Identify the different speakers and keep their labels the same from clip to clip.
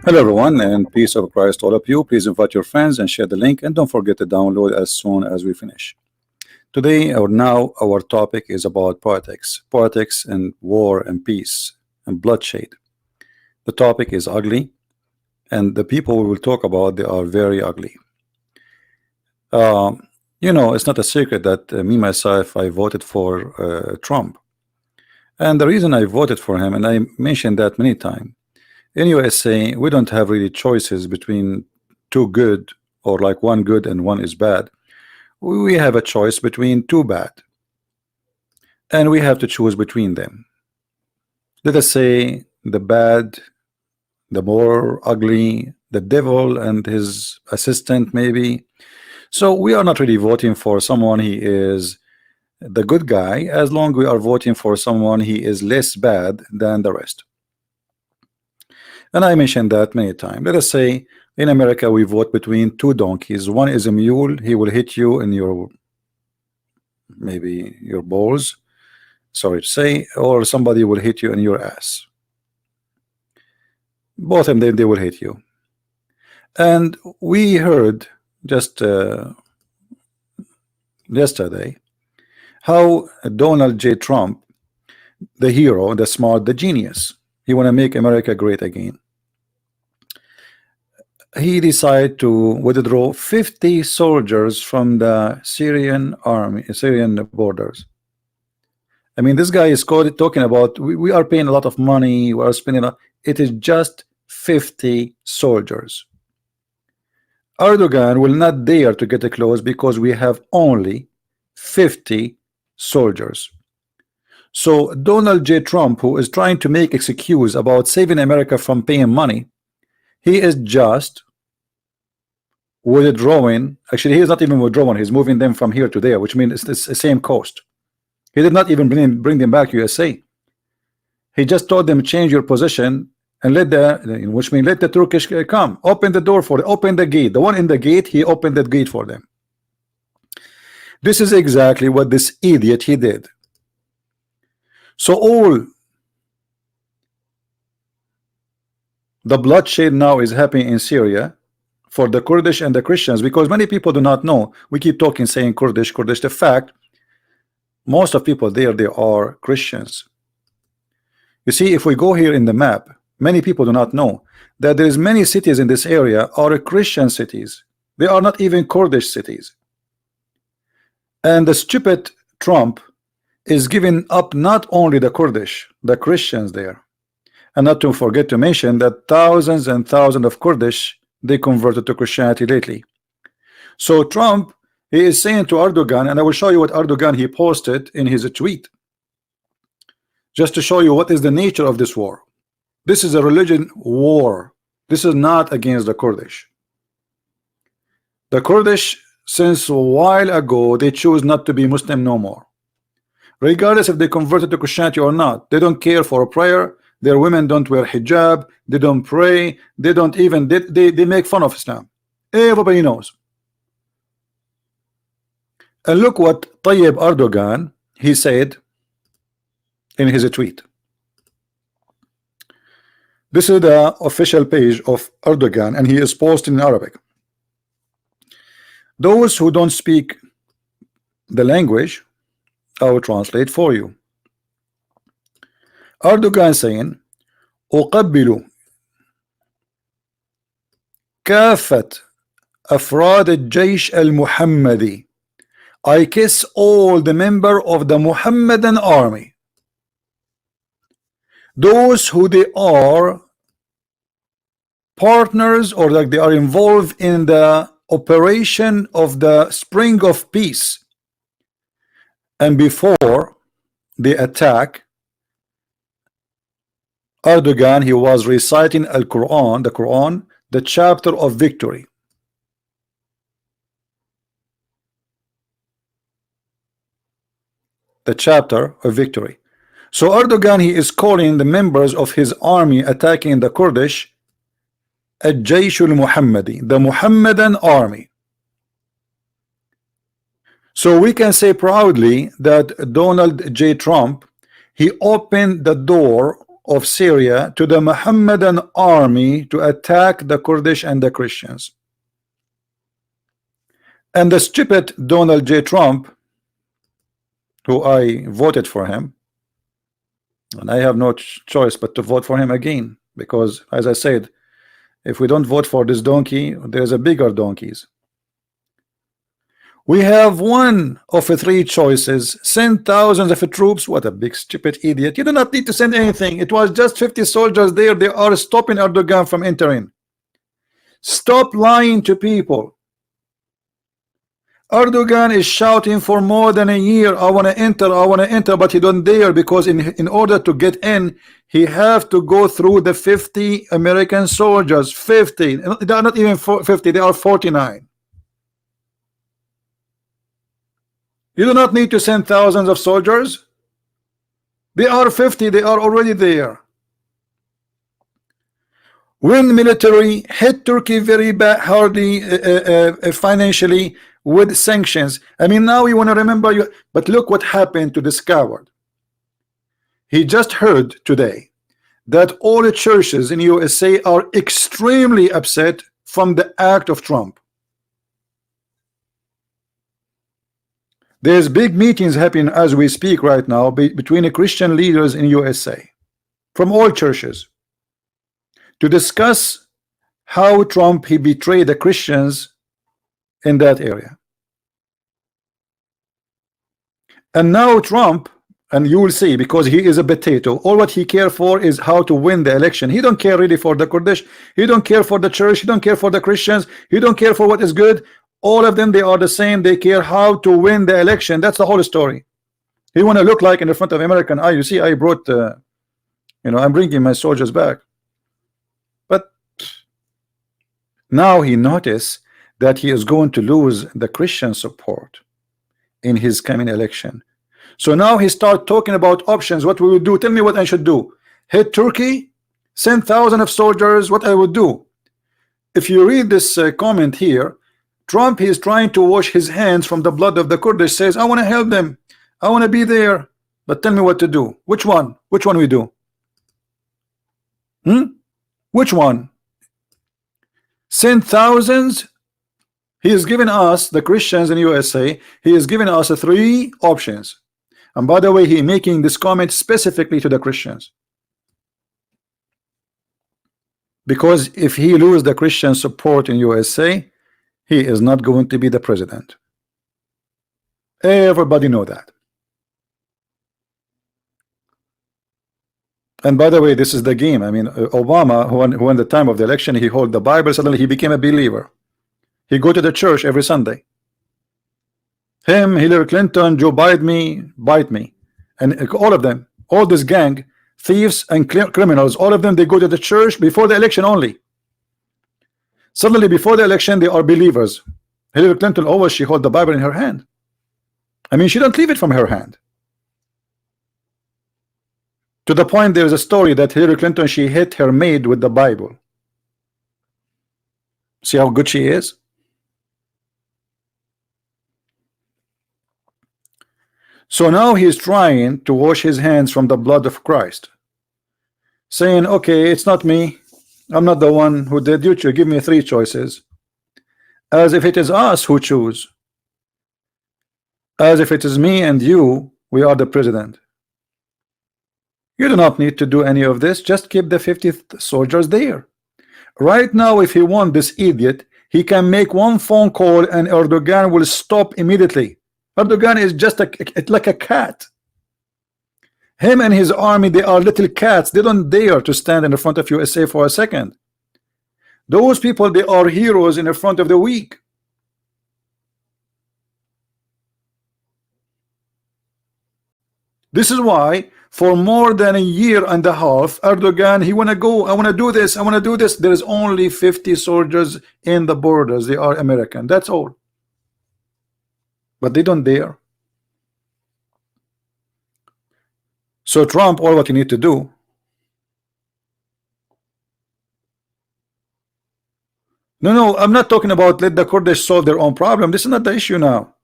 Speaker 1: Hello everyone, and peace of Christ to all of you. Please invite your friends and share the link, and don't forget to download as soon as we finish. Today or now our topic is about politics and war and peace and bloodshed. The topic is ugly, and the people we will talk about, they are very ugly. It's not a secret that me myself, I voted for Trump, and the reason I voted for him, and I mentioned that many times, in USA we don't have really choices between two good, or like one good and one is bad. We have a choice between two bad, and we have to choose between them. Let us say the bad, the more ugly, the devil and his assistant maybe. So we are not really voting for someone he is the good guy, as long we are voting for someone he is less bad than the rest. And I mentioned that many times. Let us say in America we vote between two donkeys. One is a mule, he will hit you in your maybe your balls, sorry to say, or somebody will hit you in your ass. Both of them, they will hit you. And we heard just yesterday how Donald J. Trump, the hero, the smart, the genius, he want to make America great again. He decided to withdraw 50 soldiers from the Syrian army, Syrian borders. I mean, this guy is talking about we are paying a lot of money, we are spending it is just 50 soldiers. Erdogan will not dare to get close because we have only 50 soldiers. So Donald J. Trump, who is trying to make excuse about saving America from paying money, he is just withdrawing. Actually, he is not even withdrawing, he's moving them from here to there, which means it's the same cost. He did not even bring them back USA. He just told them change your position and let the Turkish come, open the door for them, open the gate. The one in the gate, he opened that gate for them. This is exactly what this idiot he did. So all the bloodshed now is happening in Syria for the Kurdish and the Christians, because many people do not know. We keep talking saying Kurdish. The fact, most of people there, they are Christians. You see, if we go here in the map, many people do not know that there is many cities in this area are Christian cities. They are not even Kurdish cities. And the stupid Trump is giving up not only the Kurdish, the Christians there. And not to forget to mention that thousands and thousands of Kurdish, they converted to Christianity lately. So Trump, he is saying to Erdogan, and I will show you what Erdogan he posted in his tweet, just to show you what is the nature of this war. This is a religion war. This is not against the Kurdish. The Kurdish, since a while ago, they choose not to be Muslim no more. Regardless if they converted to Christianity or not, they don't care for a prayer. Their women don't wear hijab, they don't pray, they don't even they make fun of Islam. Everybody knows. And look what Tayyip Erdogan he said in his tweet. This is the official page of Erdogan, and he is posting in Arabic. Those who don't speak the language, I will translate for you. Erdogan saying, أقبل كافة أفراد الجيش المحمدي. I kiss all the members of the Muhammadan army. Those who they are partners, or like they are involved in the operation of the Spring of Peace. And before the attack, Erdogan, he was reciting Al-Quran, the Quran, the chapter of victory. The chapter of victory. So Erdogan, he is calling the members of his army attacking the Kurdish Al-Jaysh al-Muhammadi, the Muhammadan army. So we can say proudly that Donald J. Trump, he opened the door of Syria to the Mohammedan army to attack the Kurdish and the Christians. And the stupid Donald J. Trump, who I voted for him, and I have no choice but to vote for him again, because as I said, if we don't vote for this donkey, there's a bigger donkeys. We have one of the three choices: send thousands of troops. What a big stupid idiot. You do not need to send anything. It was just 50 soldiers there. They are stopping Erdogan from entering. Stop lying to people. Erdogan is shouting for more than a year, I want to enter, but he don't dare, because in order to get in, he have to go through the 50 American soldiers. 50. They are not even 50, they are 49. You do not need to send thousands of soldiers. They are 50, they are already there. When military hit Turkey very bad, hardly financially, with sanctions. I mean, now you want to remember you, but look what happened to this coward. He just heard today that all the churches in USA are extremely upset from the act of Trump. There's big meetings happening as we speak right now between the Christian leaders in USA from all churches to discuss how Trump he betrayed the Christians in that area. And now Trump, and you will see, because he is a potato, all what he care for is how to win the election. He don't care really for the Kurdish, he don't care for the church, he don't care for the Christians, he don't care for what is good. All of them, they are the same. They care how to win the election. That's the whole story. He want to look like in the front of American eye. You see, I brought I'm bringing my soldiers back. But now he noticed that he is going to lose the Christian support in his coming election. So now he start talking about options. What we would do? Tell me what I should do. Hit Turkey, send thousands of soldiers. What I would do? If you read this comment here, Trump is trying to wash his hands from the blood of the Kurdish. Says, I want to help them, I want to be there, but tell me what to do. Which one we do? Which one? Send thousands? He is giving us, the Christians in USA, he is giving us three options. And by the way, he making this comment specifically to the Christians, because if he lose the Christian support in USA, he is not going to be the president. Everybody know that. And by the way, this is the game. I mean, Obama, who in the time of the election, he hold the Bible, suddenly he became a believer. He go to the church every Sunday. Him, Hillary Clinton, Joe Biden, and all of them, all this gang, thieves and criminals, all of them, they go to the church before the election only. Suddenly, before the election, they are believers. Hillary Clinton always, she hold the Bible in her hand. I mean, she don't leave it from her hand. To the point, there is a story that Hillary Clinton, she hit her maid with the Bible. See how good she is? So now he is trying to wash his hands from the blood of Christ, saying, okay, it's not me, I'm not the one who did. You give me three choices, as if it is us who choose, as if it is me and you, we are the president. You do not need to do any of this, just keep the 50 soldiers there. Right now, if he wants this idiot, he can make one phone call and Erdogan will stop immediately. Erdogan is just like a cat. Him and his army, they are little cats. They don't dare to stand in the front of USA for a second. Those people, they are heroes in the front of the weak. This is why for more than a year and a half, Erdogan, he want to go, I want to do this, I want to do this. There is only 50 soldiers in the borders. They are American. That's all. But they don't dare. So Trump, all what you need to do, no, I'm not talking about let the Kurdish solve their own problem. This is not the issue now.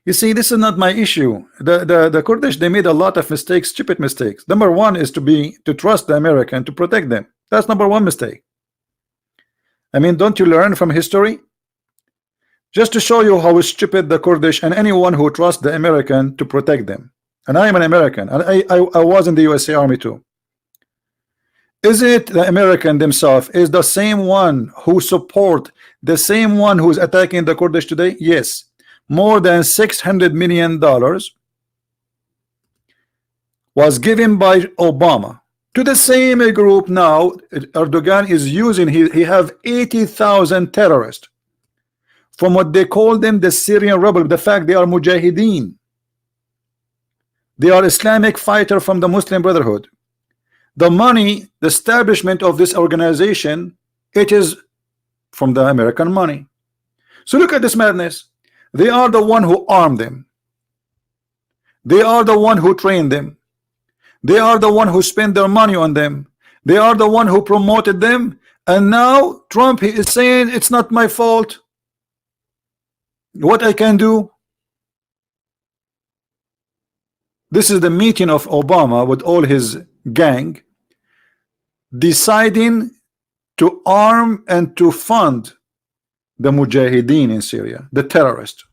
Speaker 1: You see, this is not my issue. The Kurdish, they made a lot of mistakes, stupid mistakes. Number one is to trust the American to protect them. That's number one mistake. I mean, don't you learn from history? Just to show you how stupid the Kurdish and anyone who trusts the American to protect them. And I am an American, and I was in the USA Army too. Is it the American themselves is the same one who support the same one who's attacking the Kurdish today? Yes. More than $600 million was given by Obama to the same group. Now Erdogan is using, he have 80,000 terrorists from what they call them the Syrian rebel. The fact they are mujahideen, they are Islamic fighter from the Muslim Brotherhood. The money, the establishment of this organization, it is from the American money. So look at this madness. They are the one who armed them. They are the one who trained them. They are the one who spent their money on them. They are the one who promoted them. And now Trump, he is saying it's not my fault. What I can do. This is the meeting of Obama with all his gang, deciding to arm and to fund the mujahideen in Syria, the terrorists.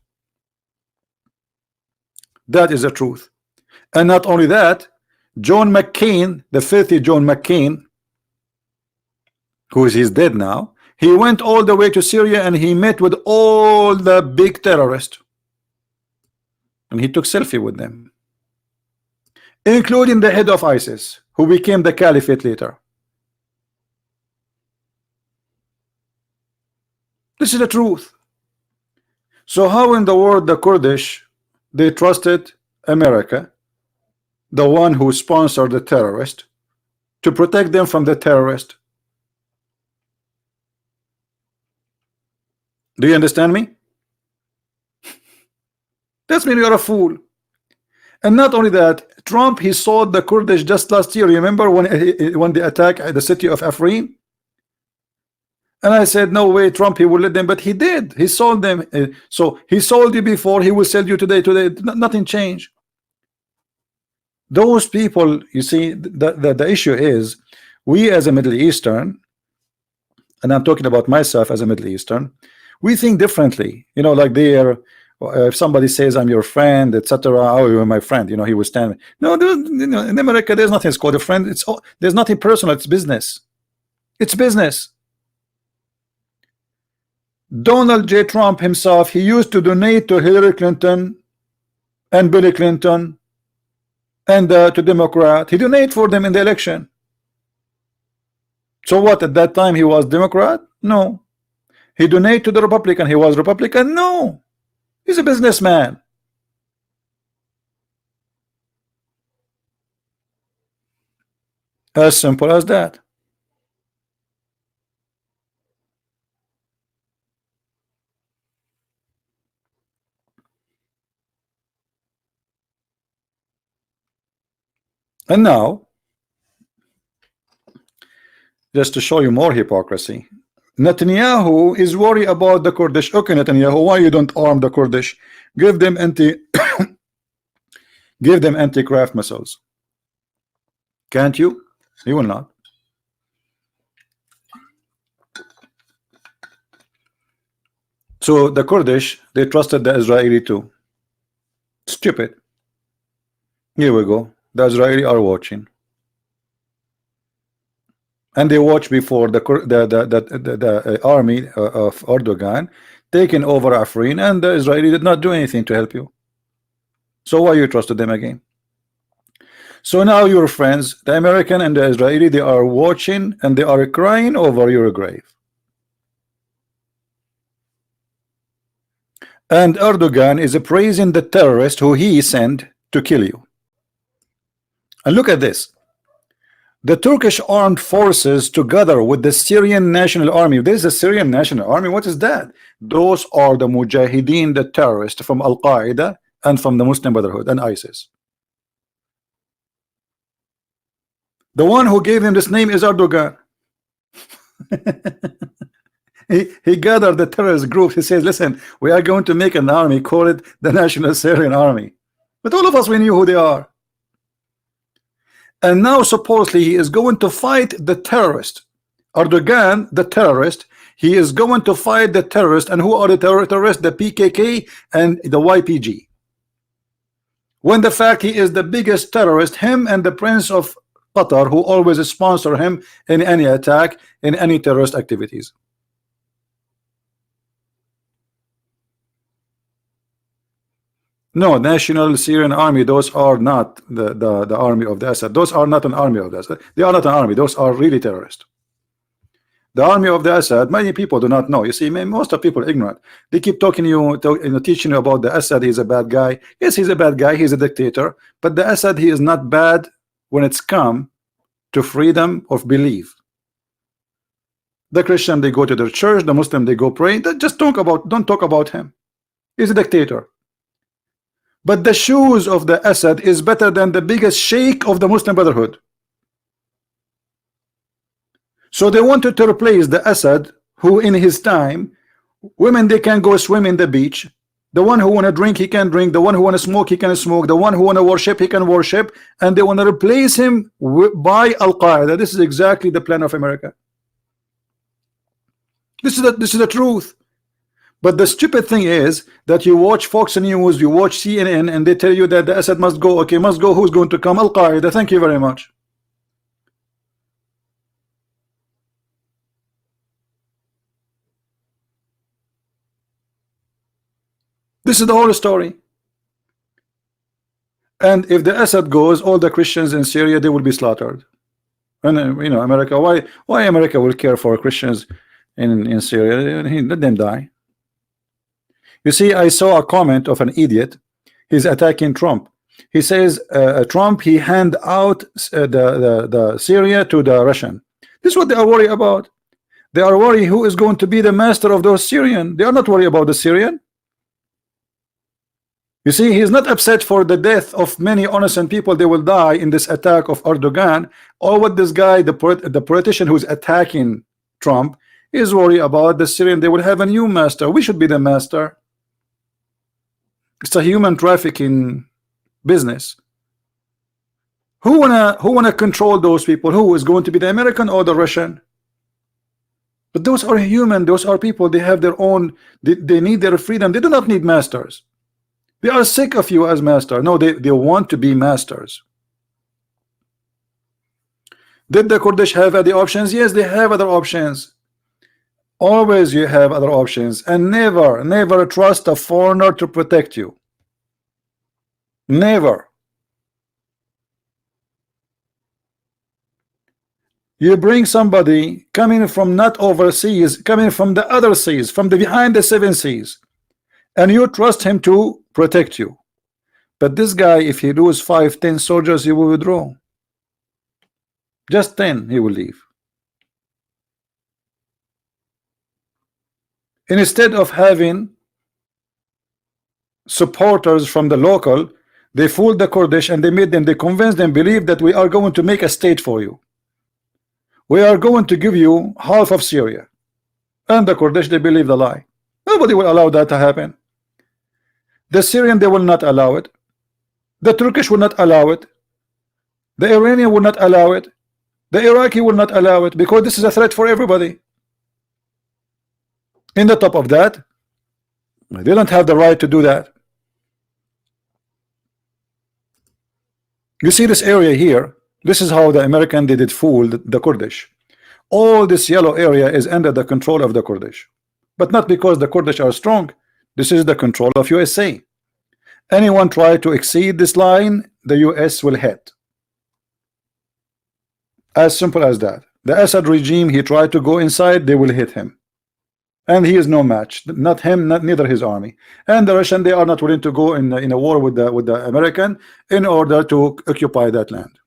Speaker 1: That is the truth. And not only that, John McCain, the filthy John McCain, who is dead now, he went all the way to Syria and he met with all the big terrorists and he took selfie with them, including the head of ISIS, who became the caliphate later. This is the truth. So how in the world the Kurdish, they trusted America, the one who sponsored the terrorist, to protect them from the terrorist? Do you understand me? That's mean you're a fool. And not only that, Trump, he sold the Kurdish just last year. Remember when they attacked the city of Afrin? And I said, no way, Trump, he will let them, but he did. He sold them. So he sold you before, he will sell you today. Nothing changed. Those people, you see, the issue is, we as a Middle Eastern, and I'm talking about myself as a Middle Eastern, we think differently. You know, like if somebody says I'm your friend, etc., oh, you're my friend, you know, he will stand. No, you know, in America there's nothing called a friend. There's nothing personal. It's business. It's business. Donald J. Trump himself, he used to donate to Hillary Clinton and Billy Clinton and to Democrat. He donated for them in the election. So what, at that time he was Democrat? No. He donated to the Republican. He was Republican? No. He's a businessman. As simple as that. And now, just to show you more hypocrisy, Netanyahu is worried about the Kurdish. Okay, Netanyahu, why you don't arm the Kurdish? Give them give them anti-craft missiles. Can't you? You will not. So the Kurdish, they trusted the Israeli too. Stupid. Here we go. The Israeli are watching, and they watched before the army of Erdogan taking over Afrin, and the Israeli did not do anything to help you. So why you trusted them again? So now your friends, the American and the Israeli, they are watching and they are crying over your grave. And Erdogan is praising the terrorist who he sent to kill you. And look at this. The Turkish Armed Forces together with the Syrian National Army. This is the Syrian National Army. What is that? Those are the Mujahideen, the terrorists from Al-Qaeda and from the Muslim Brotherhood and ISIS. The one who gave him this name is Erdogan. He gathered the terrorist group. He says, listen, we are going to make an army, call it the National Syrian Army. But all of us, we knew who they are. And now supposedly he is going to fight the terrorist. Erdogan, the terrorist, he is going to fight the terrorist. And who are the terrorists? The PKK and the YPG. When the fact he is the biggest terrorist, him and the Prince of Qatar, who always sponsor him in any attack, in any terrorist activities. No, National Syrian Army, those are not the army of the Assad. Those are not an army of the Assad. They are not an army. Those are really terrorists. The army of the Assad, many people do not know. You see, most of people are ignorant. They keep talking teaching you about the Assad. He's a bad guy. Yes, he's a bad guy. He's a dictator. But the Assad, he is not bad when it's come to freedom of belief. The Christian, they go to their church. The Muslim, they go pray. Just don't talk about him. He's a dictator. But the shoes of the Assad is better than the biggest sheikh of the Muslim Brotherhood. So they wanted to replace the Assad, who in his time, women, they can go swim in the beach. The one who want to drink, he can drink. The one who want to smoke, he can smoke. The one who want to worship, he can worship. And they want to replace him by Al-Qaeda. This is exactly the plan of America. This is the truth. But the stupid thing is that you watch Fox News, you watch CNN, and they tell you that the Assad must go. Okay, must go. Who's going to come? Al-Qaeda. Thank you very much. This is the whole story. And if the Assad goes, all the Christians in Syria, they will be slaughtered. And you know, America, why America will care for Christians in Syria? Let them die. You see, I saw a comment of an idiot. He's attacking Trump. He says Trump, he hand out the Syria to the Russian. This is what they are worried about. They are worried who is going to be the master of those Syrian. They are not worried about the Syrian. You see, he's not upset for the death of many innocent people. They will die in this attack of Erdogan. Or what this guy, the politician who's attacking Trump, is worried about the Syrian. They will have a new master. We should be the master. It's a human trafficking business. Who wanna control those people? Who is going to be the American or the Russian? But those are human. Those are people. They have their own. They need their freedom. They do not need masters. They are sick of you as master. No, they want to be masters. Did the Kurdish have other options? Yes, they have other options. Always you have other options, and never trust a foreigner to protect you. Never. You bring somebody coming from not overseas, coming from the other seas, from the behind the 7 seas, and you trust him to protect you. But this guy, if he lose 5, 10 soldiers, he will withdraw. Just 10, he will leave. Instead of having supporters from the local, they fooled the Kurdish and they convinced them, believe that we are going to make a state for you. We are going to give you half of Syria. And the Kurdish, they believe the lie. Nobody will allow that to happen. The Syrian, they will not allow it. The Turkish will not allow it. The Iranian will not allow it. The Iraqi will not allow it, because this is a threat for everybody. In the top of that, they don't have the right to do that. You see this area here, this is how the American did fool the Kurdish. All this yellow area is under the control of the Kurdish, but not because the Kurdish are strong. This is the control of USA. Anyone try to exceed this line, the US will hit. As simple as that. The Assad regime, he tried to go inside, they will hit him. And he is no match. Not him, neither his army. And the Russian, they are not willing to go in a war with the American in order to occupy that land.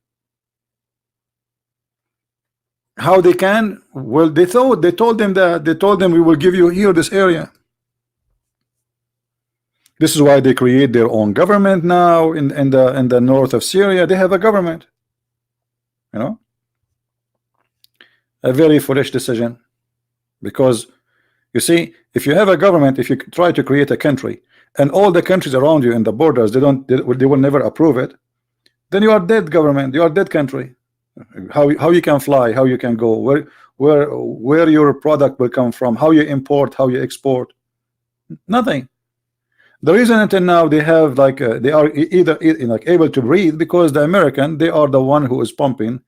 Speaker 1: How they can? Well, they told them that we will give you here this area. This is why they create their own government now in the north of Syria. They have a government. You know, a very foolish decision, because You see, if you have a government, if you try to create a country, and all the countries around you in the borders, they will never approve it, then you are dead government, you are dead country. How you can fly, how you can go, where your product will come from, how you import, how you export, nothing. The reason until now they have like they are either like able to breathe because the American, they are the one who is pumping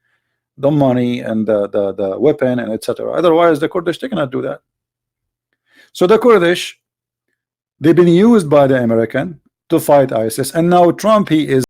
Speaker 1: the money and the weapon and etc. Otherwise the Kurdish, they cannot do that. So the Kurdish, they've been used by the American to fight ISIS, and now Trump, he is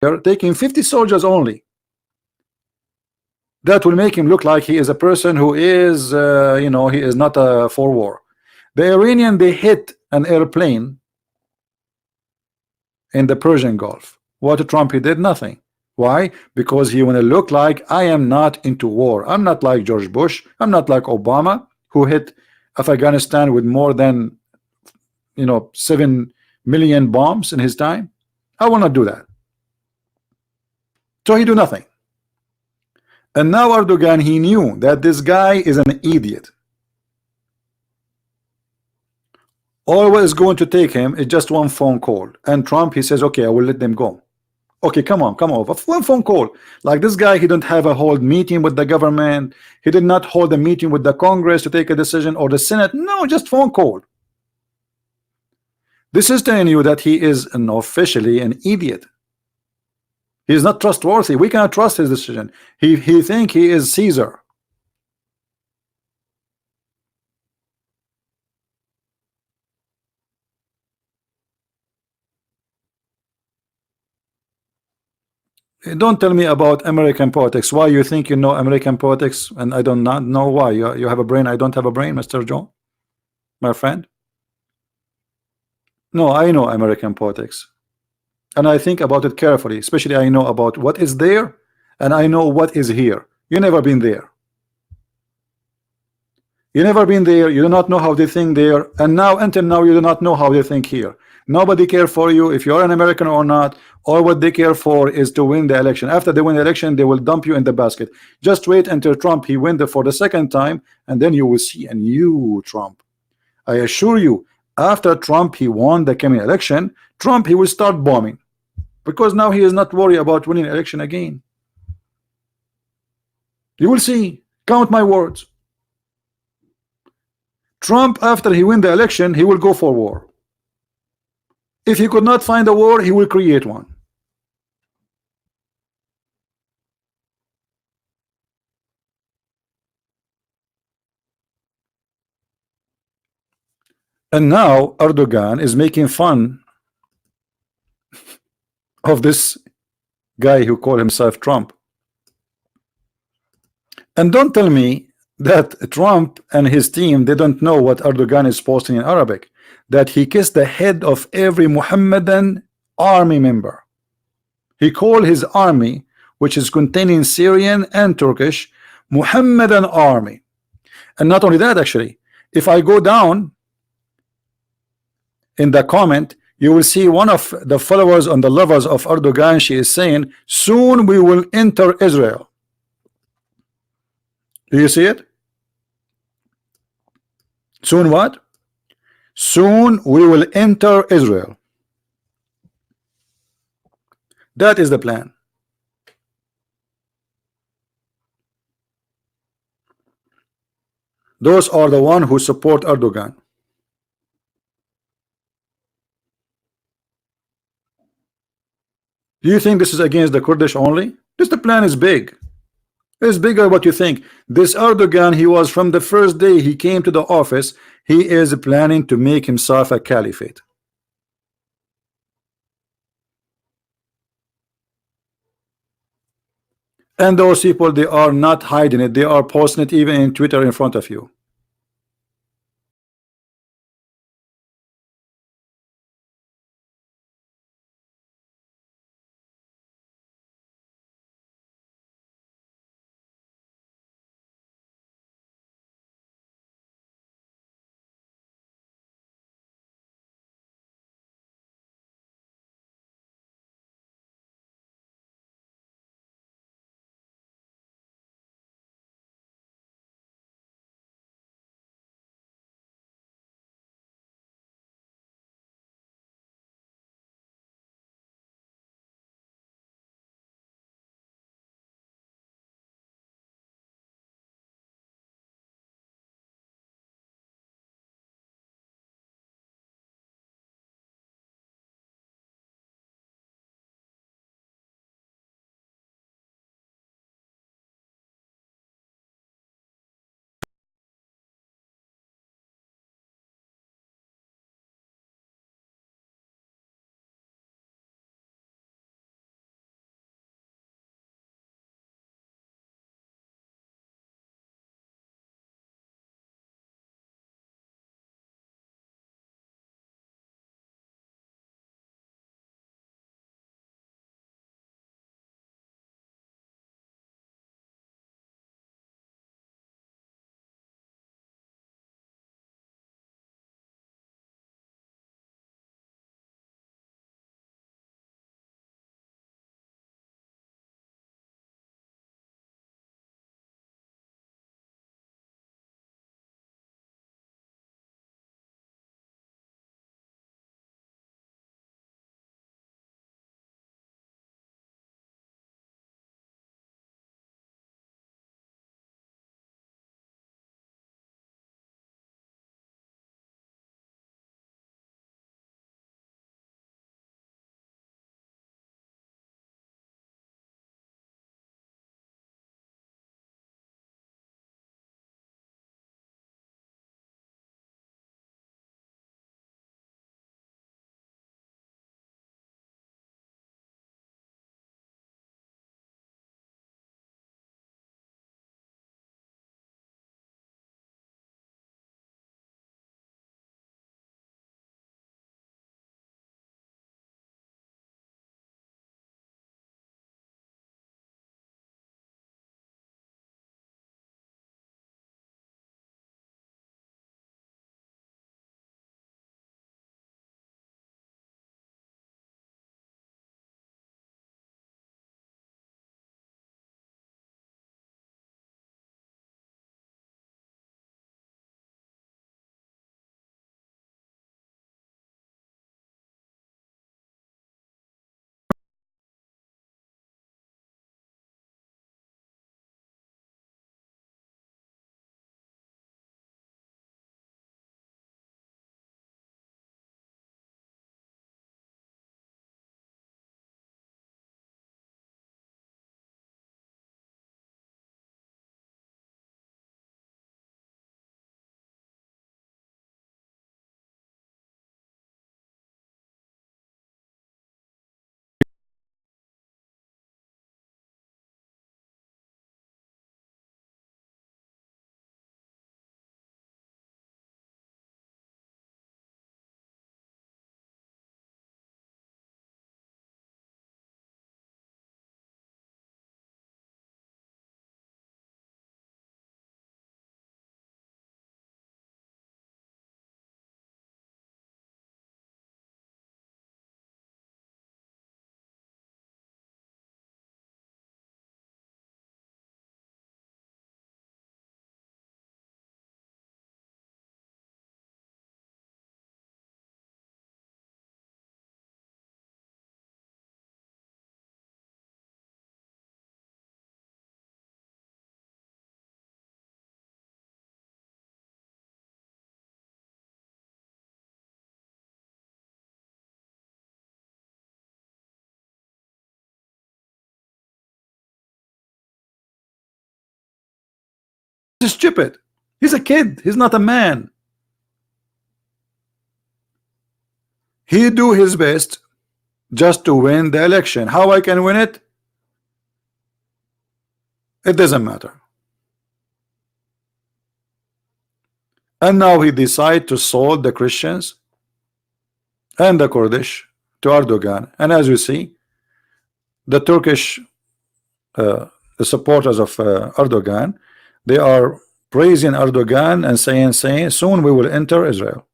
Speaker 1: they're taking 50 soldiers only. That will make him look like he is a person who is you know, he is not for war. The Iranian, they hit an airplane in the Persian Gulf. What Trump, he did nothing. Why? Because he want to look like, I am not into war. I'm not like George Bush. I'm not like Obama, who hit Afghanistan with more than 7 million bombs in his time. I will not do that. So he do nothing. And now Erdogan, he knew that this guy is an idiot. All what is going to take him is just one phone call. And Trump, he says, okay, I will let them go. Okay, come on. One phone call. Like this guy, he didn't have a whole meeting with the government. He did not hold a meeting with the Congress to take a decision, or the Senate. No, just phone call. This is telling you that he is officially an idiot. He is not trustworthy. We cannot trust his decision. He think he is Caesar. Don't tell me about American politics. Why you think you know American politics and I do not know why? You have a brain. I don't have a brain, Mr. John, my friend. No, I know American politics, and I think about it carefully. Especially I know about what is there, and I know what is here. You never been there. You never been there. You do not know how they think there, and now until now you do not know how they think here. Nobody care for you if you're an American or not. All what they care for is to win the election. After they win the election, they will dump you in the basket. Just wait until Trump he win for the second time, and then you will see a new Trump. I assure you, after Trump he won the coming election, Trump he will start bombing, because now he is not worried about winning election again. You will see. Count my words. Trump, after he win the election, he will go for war. If he could not find a war, he will create one. And now Erdogan is making fun of this guy who called himself Trump. And don't tell me that Trump and his team, they don't know what Erdogan is posting in Arabic, that he kissed the head of every Mohammedan army member. He called his army, which is containing Syrian and Turkish, Mohammedan army. And not only that, actually, if I go down in the comment, you will see one of the followers on the lovers of Erdogan. She is saying, soon we will enter Israel. Do you see it? Soon what? Soon we will enter Israel. That is the plan. Those are the one who support Erdogan. Do you think this is against the Kurdish only? This the plan is big. It's bigger than what you think. This Erdogan, he was from the first day he came to the office, he is planning to make himself a caliphate. And those people, they are not hiding it. They are posting it even in Twitter in front of you. stupid. He's a kid. He's not a man. He do his best just to win the election. How I can win it? It doesn't matter. And now he decide to sold the Christians and the Kurdish to Erdogan. And as you see, the Turkish the supporters of Erdogan, they are praising Erdogan and saying soon we will enter Israel.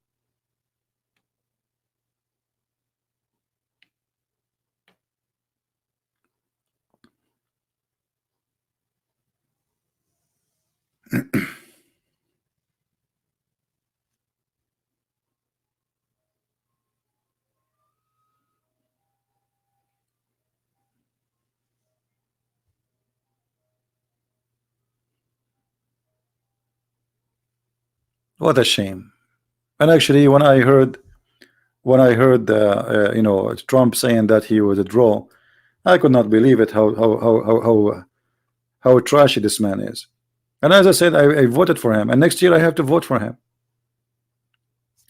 Speaker 1: What a shame. And actually, when I heard you know, Trump saying that he would withdraw, I could not believe it. How trashy this man is. And as I said, I voted for him, and next year I have to vote for him.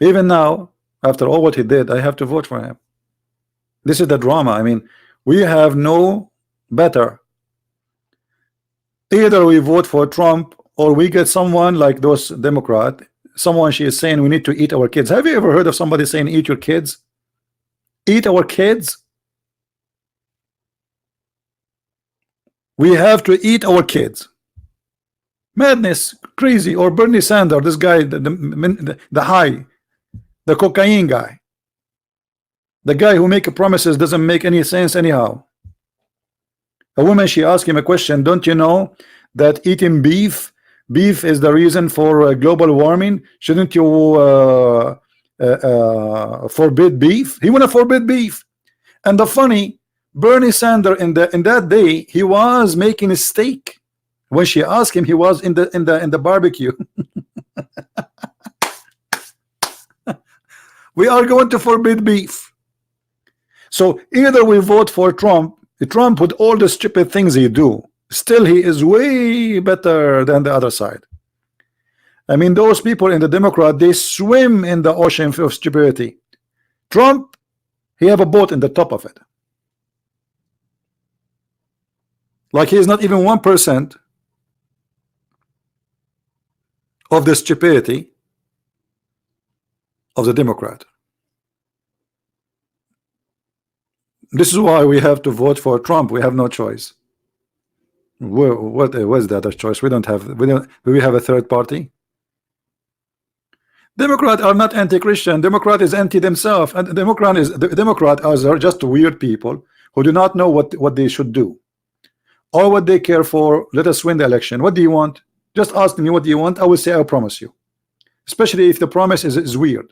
Speaker 1: Even now, after all what he did, I have to vote for him. This is the drama. I mean, we have no better. Either we vote for Trump or we get someone like those Democrat. Someone, she is saying we need to eat our kids. Have you ever heard of somebody saying eat your kids? Eat our kids? We have to eat our kids. Madness, crazy. Or Bernie Sanders, this guy, the high, the cocaine guy, the guy who make promises doesn't make any sense anyhow. A woman, she asked him a question. Don't you know that eating beef is the reason for global warming? Shouldn't you forbid beef? He want to forbid beef. And the funny, Bernie Sanders in that day, he was making a steak. When she asked him, he was in the barbecue. We are going to forbid beef. So either we vote for Trump with all the stupid things he do, still he is way better than the other side. I mean, those people in the Democrat, they swim in the ocean of stupidity. Trump, he have a boat in the top of it. Like he is not even 1% of the stupidity of the Democrat. This is why we have to vote for Trump. We have no choice. What was the other choice? We have a third party. Democrats are not anti-Christian. Democrat is anti themselves, and the Democrat are just weird people who do not know what they should do or what they care for. Let us win the election. What do you want? Just ask me what do you want. I will say I promise you, especially if the promise is weird.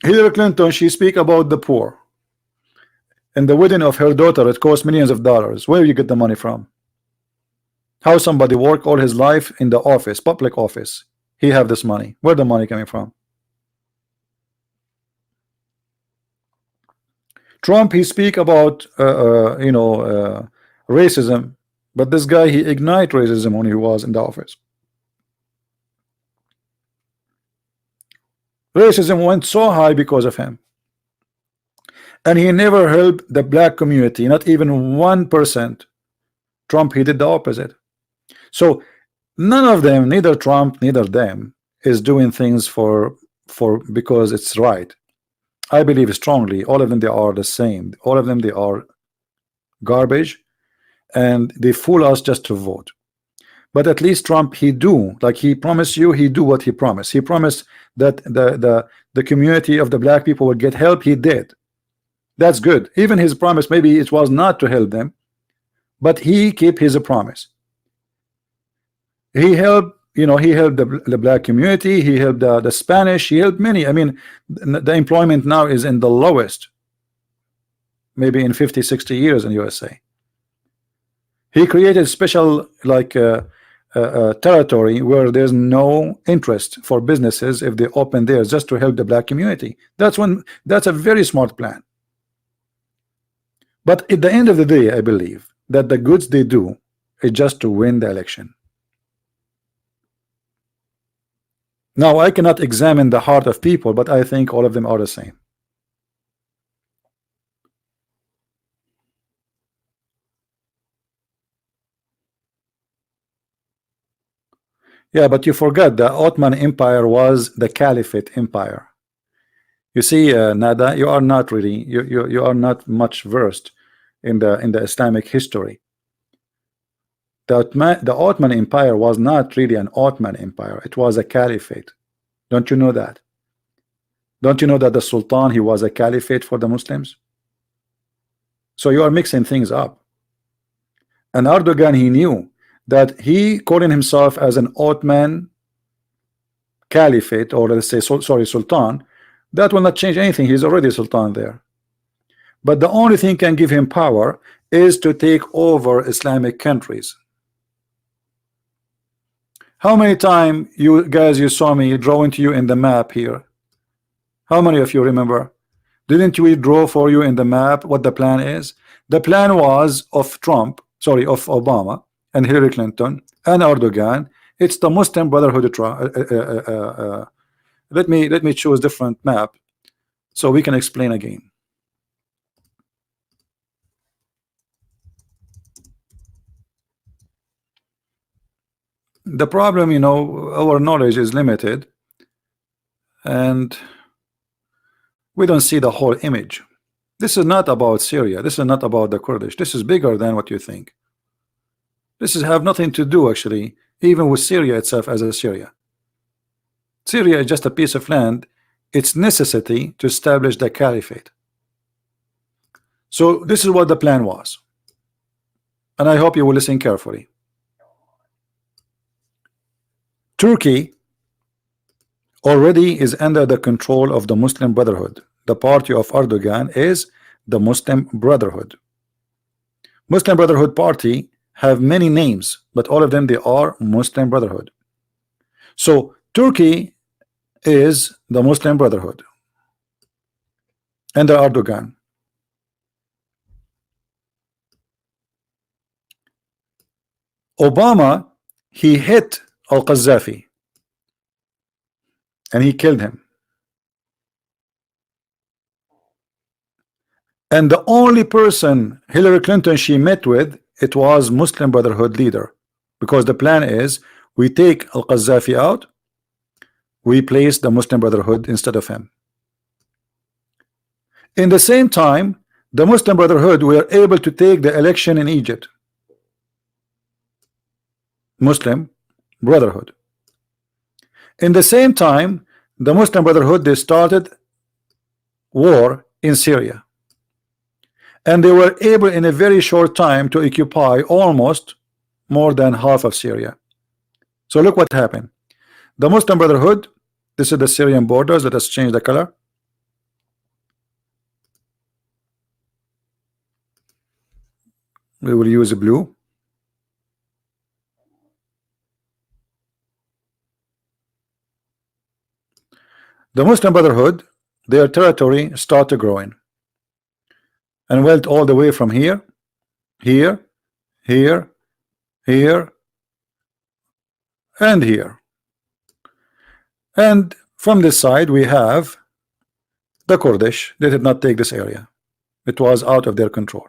Speaker 1: Hillary Clinton, she speak about the poor. And the wedding of her daughter, it cost millions of dollars. Where you get the money from? How somebody work all his life in the office, public office, he have this money. Where the money coming from? Trump, he speak about racism, but this guy, he ignite racism when he was in the office. Racism went so high because of him. And he never helped the black community, not even 1%. Trump, he did the opposite. So none of them, neither Trump, neither them, is doing things for because it's right. I believe strongly all of them, they are the same. All of them, they are garbage, and they fool us just to vote. But at least Trump, he do, like he promised you, he do what he promised. He promised that the community of the black people would get help. He did. That's good. Even his promise, maybe it was not to help them, but he kept his promise. He helped, he helped the black community. He helped the Spanish. He helped many. I mean, the employment now is in the lowest, maybe in 50-60 years in USA. He created special territory where there's no interest for businesses if they open theirs, just to help the black community. That's a very smart plan. But at the end of the day, I believe that the goods they do It's just to win the election. Now, I cannot examine the heart of people, but I think all of them are the same. Yeah, but you forgot the Ottoman Empire was the Caliphate Empire. You see, Nada, you are not really you are not much versed in the Islamic history. The Ottoman Empire was not really an Ottoman Empire. It was a caliphate. Don't you know that? Don't you know that the Sultan, he was a caliphate for the Muslims? So you are mixing things up. And Erdogan, he knew that he calling himself as an Ottoman caliphate, or let's say sorry, Sultan, that will not change anything. He's already Sultan there. But the only thing can give him power is to take over Islamic countries. How many times you guys you saw me drawing to you in the map here? How many of you remember? Didn't we draw for you in the map what the plan is? The plan was of Trump, sorry, of Obama and Hillary Clinton and Erdogan. It's the Muslim Brotherhood. Let me choose different map so we can explain again. The problem, you know, our knowledge is limited and we don't see the whole image. This is not about Syria. This is not about the Kurdish. This is bigger than what you think. This is have nothing to do actually even with Syria itself as a Syria. Syria is just a piece of land. It's necessity to establish the caliphate. So this is what the plan was, and I hope you will listen carefully. Turkey already is under the control of the Muslim Brotherhood. The party of Erdogan is the Muslim Brotherhood. Muslim Brotherhood party have many names, but all of them, they are Muslim Brotherhood. So Turkey is the Muslim Brotherhood under Erdogan. Obama, he hit al-Qaddafi and he killed him. And the only person Hillary Clinton she met with, it was Muslim Brotherhood leader, because the plan is we take al-Qaddafi out, we place the Muslim Brotherhood instead of him. In the same time, the Muslim Brotherhood were able to take the election in Egypt. Muslim Brotherhood. In the same time, the Muslim Brotherhood, they started war in Syria, and they were able in a very short time to occupy almost more than half of Syria. So look what happened. The Muslim Brotherhood, this is the Syrian borders. Let us change the color. We will use blue. The Muslim Brotherhood, their territory started growing and went all the way from here, here, here, here, and here. And from this side we have the Kurdish. They did not take this area. It was out of their control.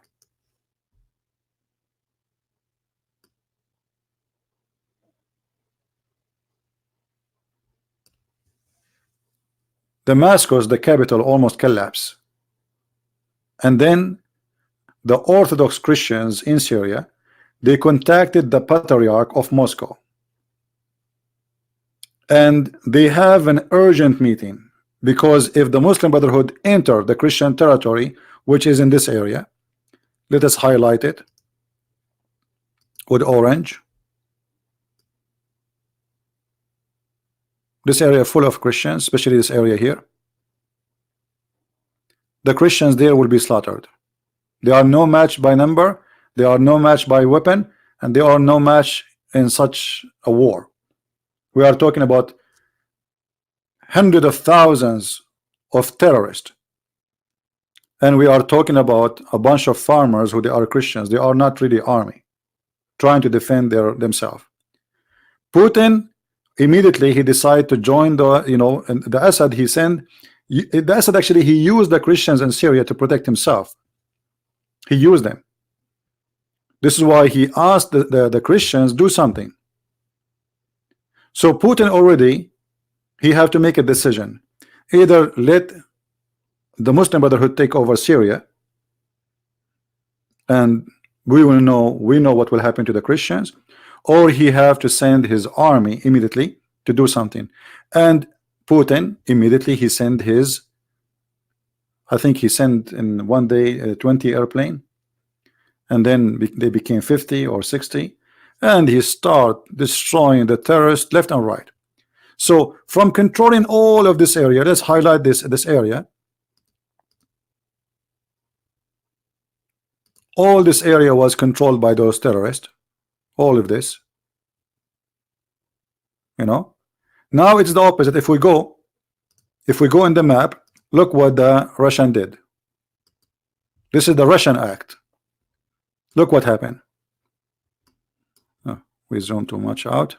Speaker 1: Damascus, the capital, almost collapsed. And then the Orthodox Christians in Syria, they contacted the Patriarch of Moscow. And they have an urgent meeting, because if the Muslim Brotherhood enter the Christian territory, which is in this area, let us highlight it with orange. This area full of Christians, especially this area here. The Christians there will be slaughtered. They are no match by number, they are no match by weapon, and they are no match in such a war. We are talking about hundreds of thousands of terrorists, and we are talking about a bunch of farmers who they are Christians. They are not really army. trying to defend themselves. Putin immediately he decided to join the and the Assad he sent. The Assad actually he used the Christians in Syria to protect himself. He used them. This is why he asked the Christians do something. So Putin already he have to make a decision. Either let the Muslim Brotherhood take over Syria, and we know what will happen to the Christians, or he have to send his army immediately to do something. And Putin immediately he sent his, I think he sent in one day 20 airplane, and then they became 50 or 60, and he start destroying the terrorists left and right. So from controlling all of this area, let's highlight this area. All this area was controlled by those terrorists. All of this, now it's the opposite. If we go in the map, look what the Russian did. This is the Russian act. Look what happened. Oh, we zoom too much out.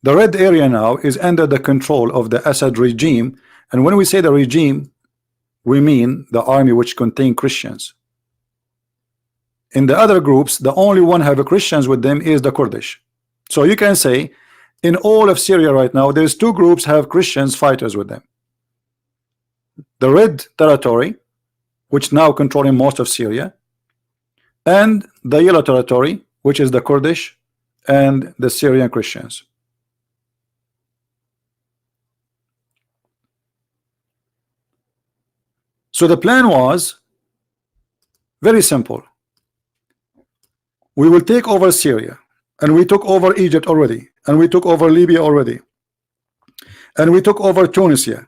Speaker 1: The red area now is under the control of the Assad regime, and when we say the regime, we mean the army which contain Christians. In the other groups, the only one have Christians with them is the Kurdish. So you can say in all of Syria right now, there's two groups have Christians fighters with them. The red territory, which now controlling most of Syria, and the yellow territory, which is the Kurdish and the Syrian Christians. So the plan was very simple. We will take over Syria, and we took over Egypt already, and we took over Libya already, and we took over Tunisia.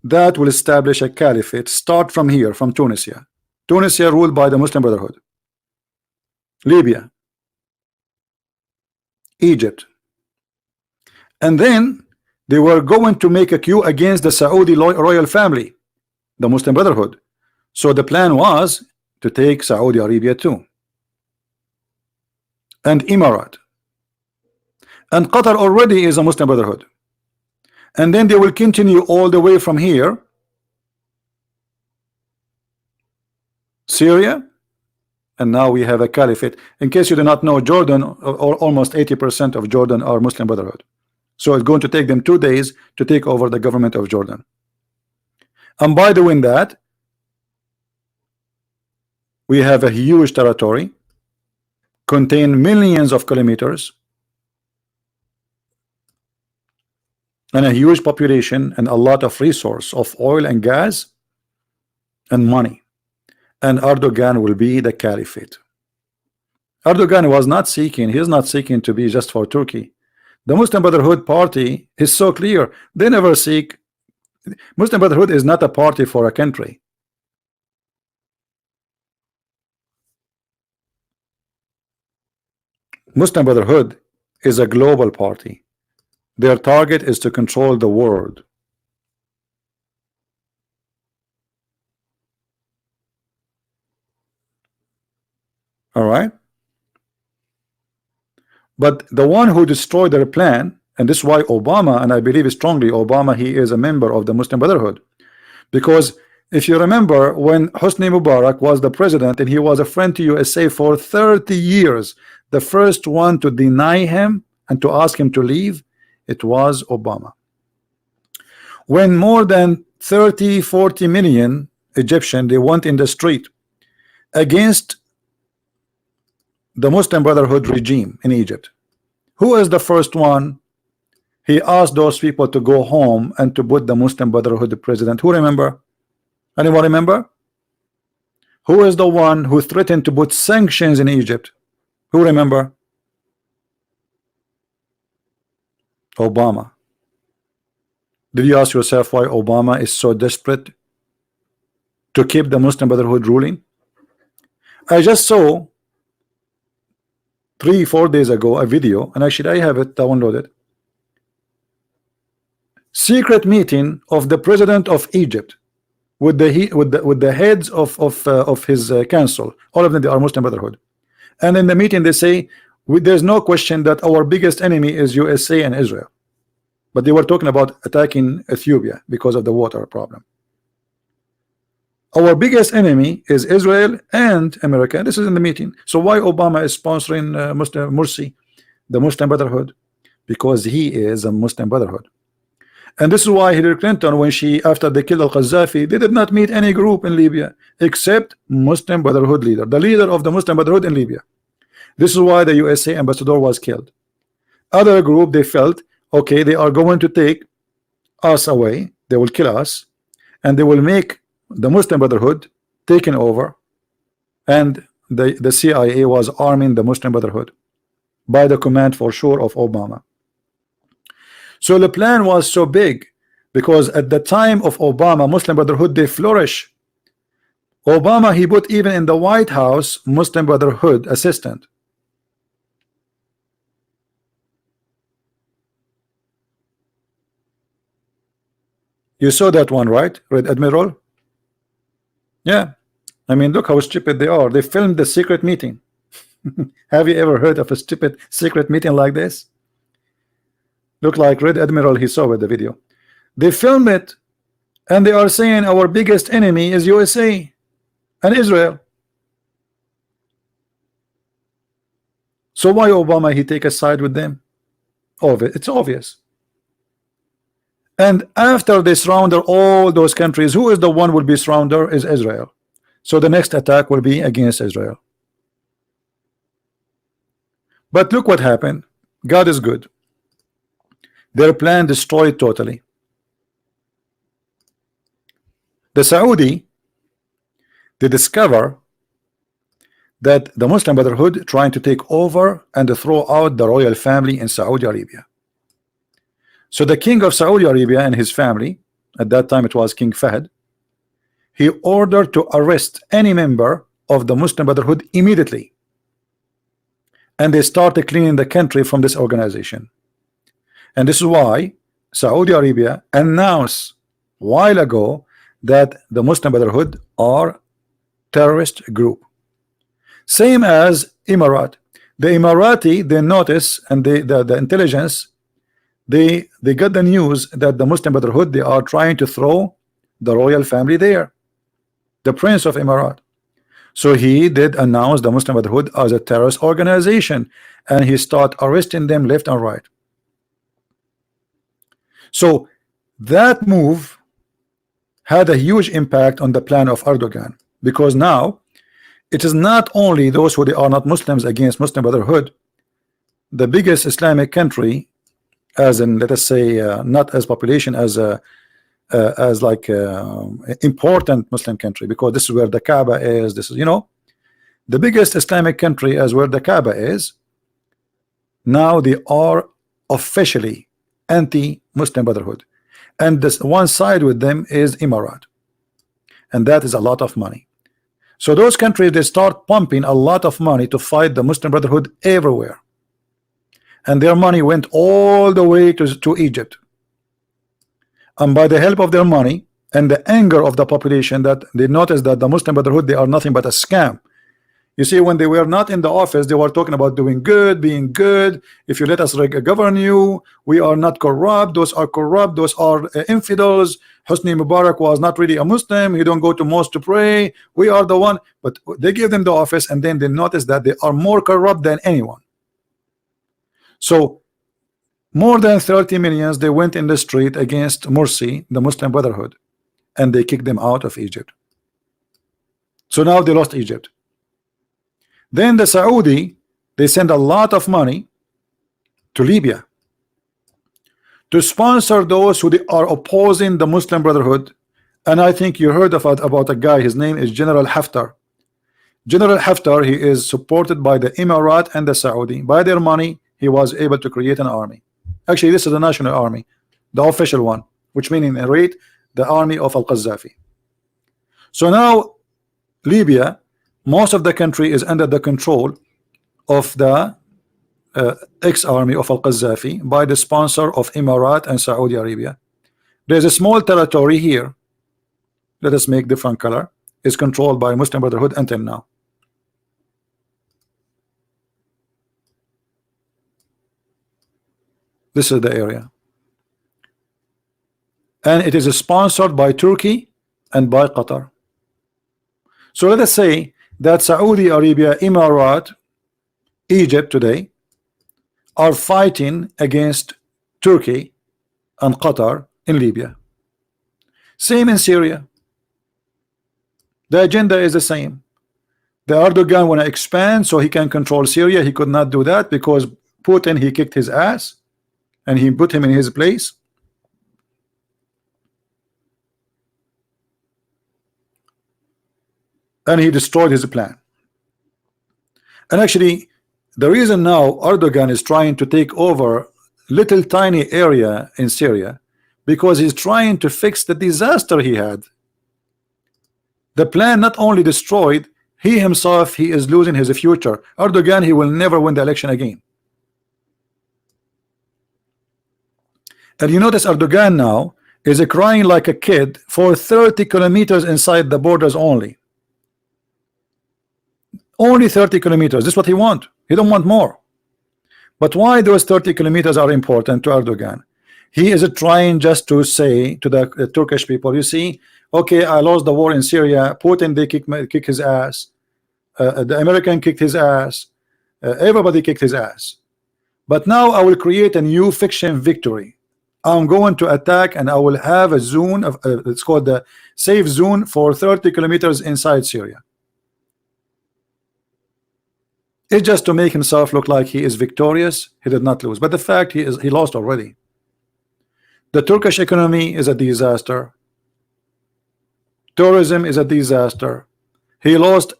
Speaker 1: That will establish a caliphate. Start from here, from Tunisia. Tunisia ruled by the Muslim Brotherhood. Libya, Egypt, and then they were going to make a coup against the Saudi royal family, the Muslim Brotherhood. So the plan was to take Saudi Arabia too, and Emirat, and Qatar already is a Muslim Brotherhood, and then they will continue all the way from here, Syria, and now we have a caliphate. In case you do not know, Jordan, or almost 80% of Jordan are Muslim Brotherhood. So it's going to take them 2 days to take over the government of Jordan. And by doing that, we have a huge territory, contain millions of kilometers, and a huge population, and a lot of resource of oil and gas and money. And Erdogan will be the caliphate. Erdogan was not seeking, he is not seeking to be just for Turkey. The Muslim Brotherhood party is so clear. They never seek. Muslim Brotherhood is not a party for a country. Muslim Brotherhood is a global party. Their target is to control the world. All right. But the one who destroyed their plan, and this is why Obama, and I believe strongly Obama, he is a member of the Muslim Brotherhood, because if you remember when Hosni Mubarak was the president and he was a friend to USA for 30 years, the first one to deny him and to ask him to leave, it was Obama. When more than 30-40 million Egyptian they went in the street against the Muslim Brotherhood regime in Egypt, who is the first one? He asked those people to go home and to put the Muslim Brotherhood president. Who remember? Anyone remember? Who is the one who threatened to put sanctions in Egypt? Who remember? Obama. Did you ask yourself why Obama is so desperate to keep the Muslim Brotherhood ruling? I just saw 3-4 days ago a video, and actually I have it downloaded. Secret meeting of the president of Egypt with the heads of his council. All of them, they are Muslim Brotherhood, And in the meeting they say, there's no question that our biggest enemy is USA and Israel. But they were talking about attacking Ethiopia because of the water problem. Our biggest enemy is Israel and America. This is in the meeting. So why Obama is sponsoring Muslim Morsi, the Muslim Brotherhood? Because he is a Muslim Brotherhood. And this is why Hillary Clinton, when she, after they killed al-Qaddafi, they did not meet any group in Libya except Muslim Brotherhood leader, the leader of the Muslim Brotherhood in Libya. This is why the USA ambassador was killed. Other group, they felt, okay, they are going to take us away, they will kill us, and they will make the Muslim Brotherhood taken over, and the CIA was arming the Muslim Brotherhood by the command for sure of Obama. So the plan was so big because at the time of Obama, Muslim Brotherhood, they flourish. Obama, he put even in the White House Muslim Brotherhood assistant. You saw that one, right, Red Admiral? Yeah, I mean, look how stupid they are. They filmed the secret meeting. Have you ever heard of a stupid secret meeting like this? Look like Red Admiral, he saw with the video. They filmed it, and they are saying our biggest enemy is USA and Israel. So why Obama he take a side with them? It's obvious. And after they surrender all those countries, who is the one will be surrounded? Is Israel. So the next attack will be against Israel. But look what happened. God is good. Their plan destroyed totally. The Saudi, they discover that the Muslim Brotherhood trying to take over and throw out the royal family in Saudi Arabia. So the king of Saudi Arabia and his family, at that time it was King Fahd, he ordered to arrest any member of the Muslim Brotherhood immediately, and they started cleaning the country from this organization. And this is why Saudi Arabia announced a while ago that the Muslim Brotherhood are terrorist group. Same as Emirat. The Emirati, they notice, and the intelligence, they got the news that the Muslim Brotherhood, they are trying to throw the royal family there, the Prince of Emirat. So he did announce the Muslim Brotherhood as a terrorist organization, and he started arresting them left and right. So that move had a huge impact on the plan of Erdogan, because now it is not only those who they are not Muslims against Muslim Brotherhood. The biggest Islamic country, as in, let us say, not as population as like important Muslim country, because this is where the Kaaba is. This is, you know, the biggest Islamic country as where the Kaaba is. Now they are officially anti-Muslim Brotherhood, and this one side with them is Emirat, and that is a lot of money. So those countries, they start pumping a lot of money to fight the Muslim Brotherhood everywhere, and their money went all the way to Egypt. And by the help of their money and the anger of the population, that they noticed that the Muslim Brotherhood, they are nothing but a scam. You see, when they were not in the office, they were talking about doing good, being good. If you let us govern you, we are not corrupt. Those are corrupt. Those are infidels. Hosni Mubarak was not really a Muslim. He don't go to mosque to pray. We are the one. But they give them the office, and then they notice that they are more corrupt than anyone. So more than 30 millions, they went in the street against Morsi, the Muslim Brotherhood, and they kicked them out of Egypt. So now they lost Egypt. Then the Saudi, they send a lot of money to Libya to sponsor those who they are opposing the Muslim Brotherhood. And I think you heard about a guy, his name is General Haftar. General Haftar, he is supported by the Emirat and the Saudi. By their money, he was able to create an army. Actually, this is the national army, the official one, which means in rate the army of al-Qaddafi. So now Libya, most of the country is under the control of the ex-army of al-Qaddafi by the sponsor of Emirat and Saudi Arabia. There's a small territory here, let us make different color, is controlled by Muslim Brotherhood until now. This is the area, and it is sponsored by Turkey and by Qatar. So let us say that Saudi Arabia, Emirates, Egypt today are fighting against Turkey and Qatar in Libya. Same in Syria. The agenda is the same. The Erdogan want to expand so he can control Syria. He could not do that because Putin, he kicked his ass and he put him in his place. And he destroyed his plan. And actually, the reason now Erdogan is trying to take over little tiny area in Syria because he's trying to fix the disaster he had. The plan not only destroyed, he himself, he is losing his future. Erdogan, he will never win the election again. And you notice Erdogan now is crying like a kid for 30 kilometers inside the borders only. Only 30 kilometers. This is what he wants. He don't want more. But why those 30 kilometers are important to Erdogan? He is trying just to say to the Turkish people, you see, okay, I lost the war in Syria. Putin, they kick his ass. The American kicked his ass. Everybody kicked his ass. But now I will create a new fiction victory. I'm going to attack and I will have a zone of it's called the safe zone for 30 kilometers inside Syria. It's just to make himself look like he is victorious. He did not lose, but the fact he lost already. The Turkish economy is a disaster. Tourism is a disaster. He lost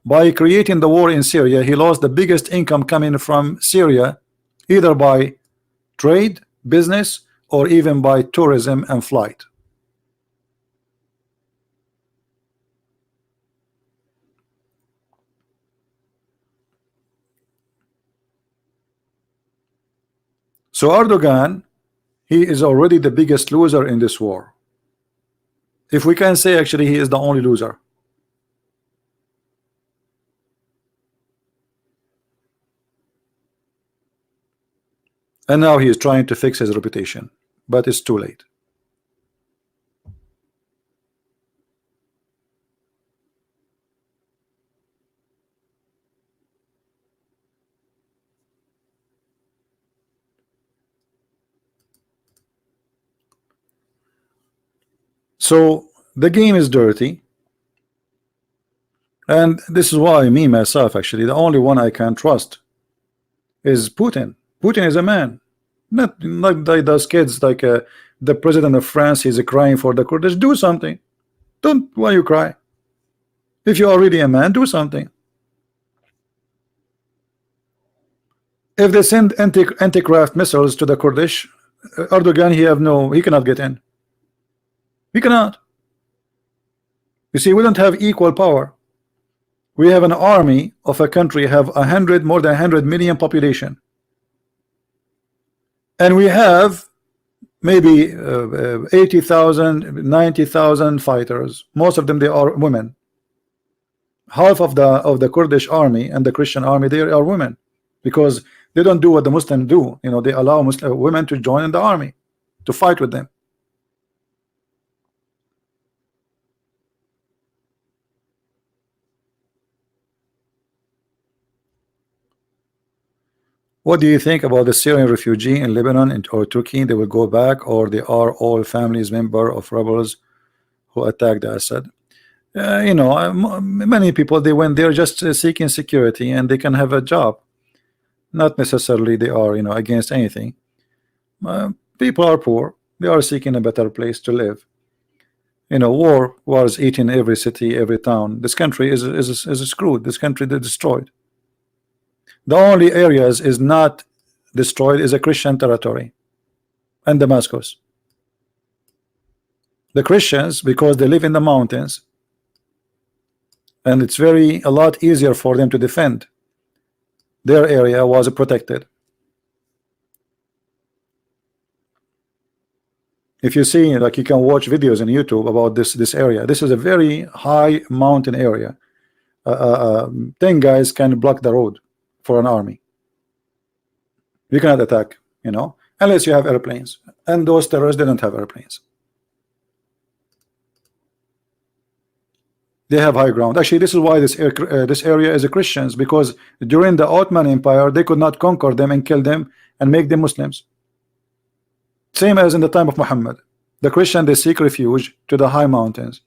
Speaker 1: by creating the war in Syria. He lost the biggest income coming from Syria, either by trade, business, or even by tourism and flight. So Erdogan, he is already the biggest loser in this war. If we can say actually he is the only loser. And now he is trying to fix his reputation, but it's too late. So the game is dirty, and this is why me myself actually the only one I can trust is Putin. Putin is a man, not like those kids like the president of France. He's crying for the Kurdish. Do something. Don't why you cry. If you are really a man, do something. If they send anti-craft missiles to the Kurdish, Erdogan, he cannot get in. We cannot. You see, we don't have equal power. We have an army of a country have more than 100 million population, and we have maybe 80,000, 90,000 fighters. Most of them they are women. Half of the Kurdish army and the Christian army they are women, because they don't do what the Muslims do. You know, they allow Muslim women to join in the army to fight with them. What do you think about the Syrian refugee in Lebanon or Turkey? They will go back, or they are all families member of rebels who attacked Assad? You know, many people they went there just seeking security, and they can have a job. Not necessarily they are, you know, against anything. People are poor. They are seeking a better place to live. You know, war was eating every city, every town. This country is screwed. This country is destroyed. The only areas is not destroyed is a Christian territory and Damascus. The Christians, because they live in the mountains, and it's a lot easier for them to defend. Their area was protected. If you see, like, you can watch videos on YouTube about this area. This is a very high mountain area. 10 guys can block the road for an army. You cannot attack, you know. unless you have airplanes, and those terrorists didn't have airplanes. They have high ground. Actually, this is why this area is a Christians, because during the Ottoman Empire they could not conquer them and kill them and make them Muslims. Same as in the time of Muhammad. The Christian, they seek refuge to the high mountains.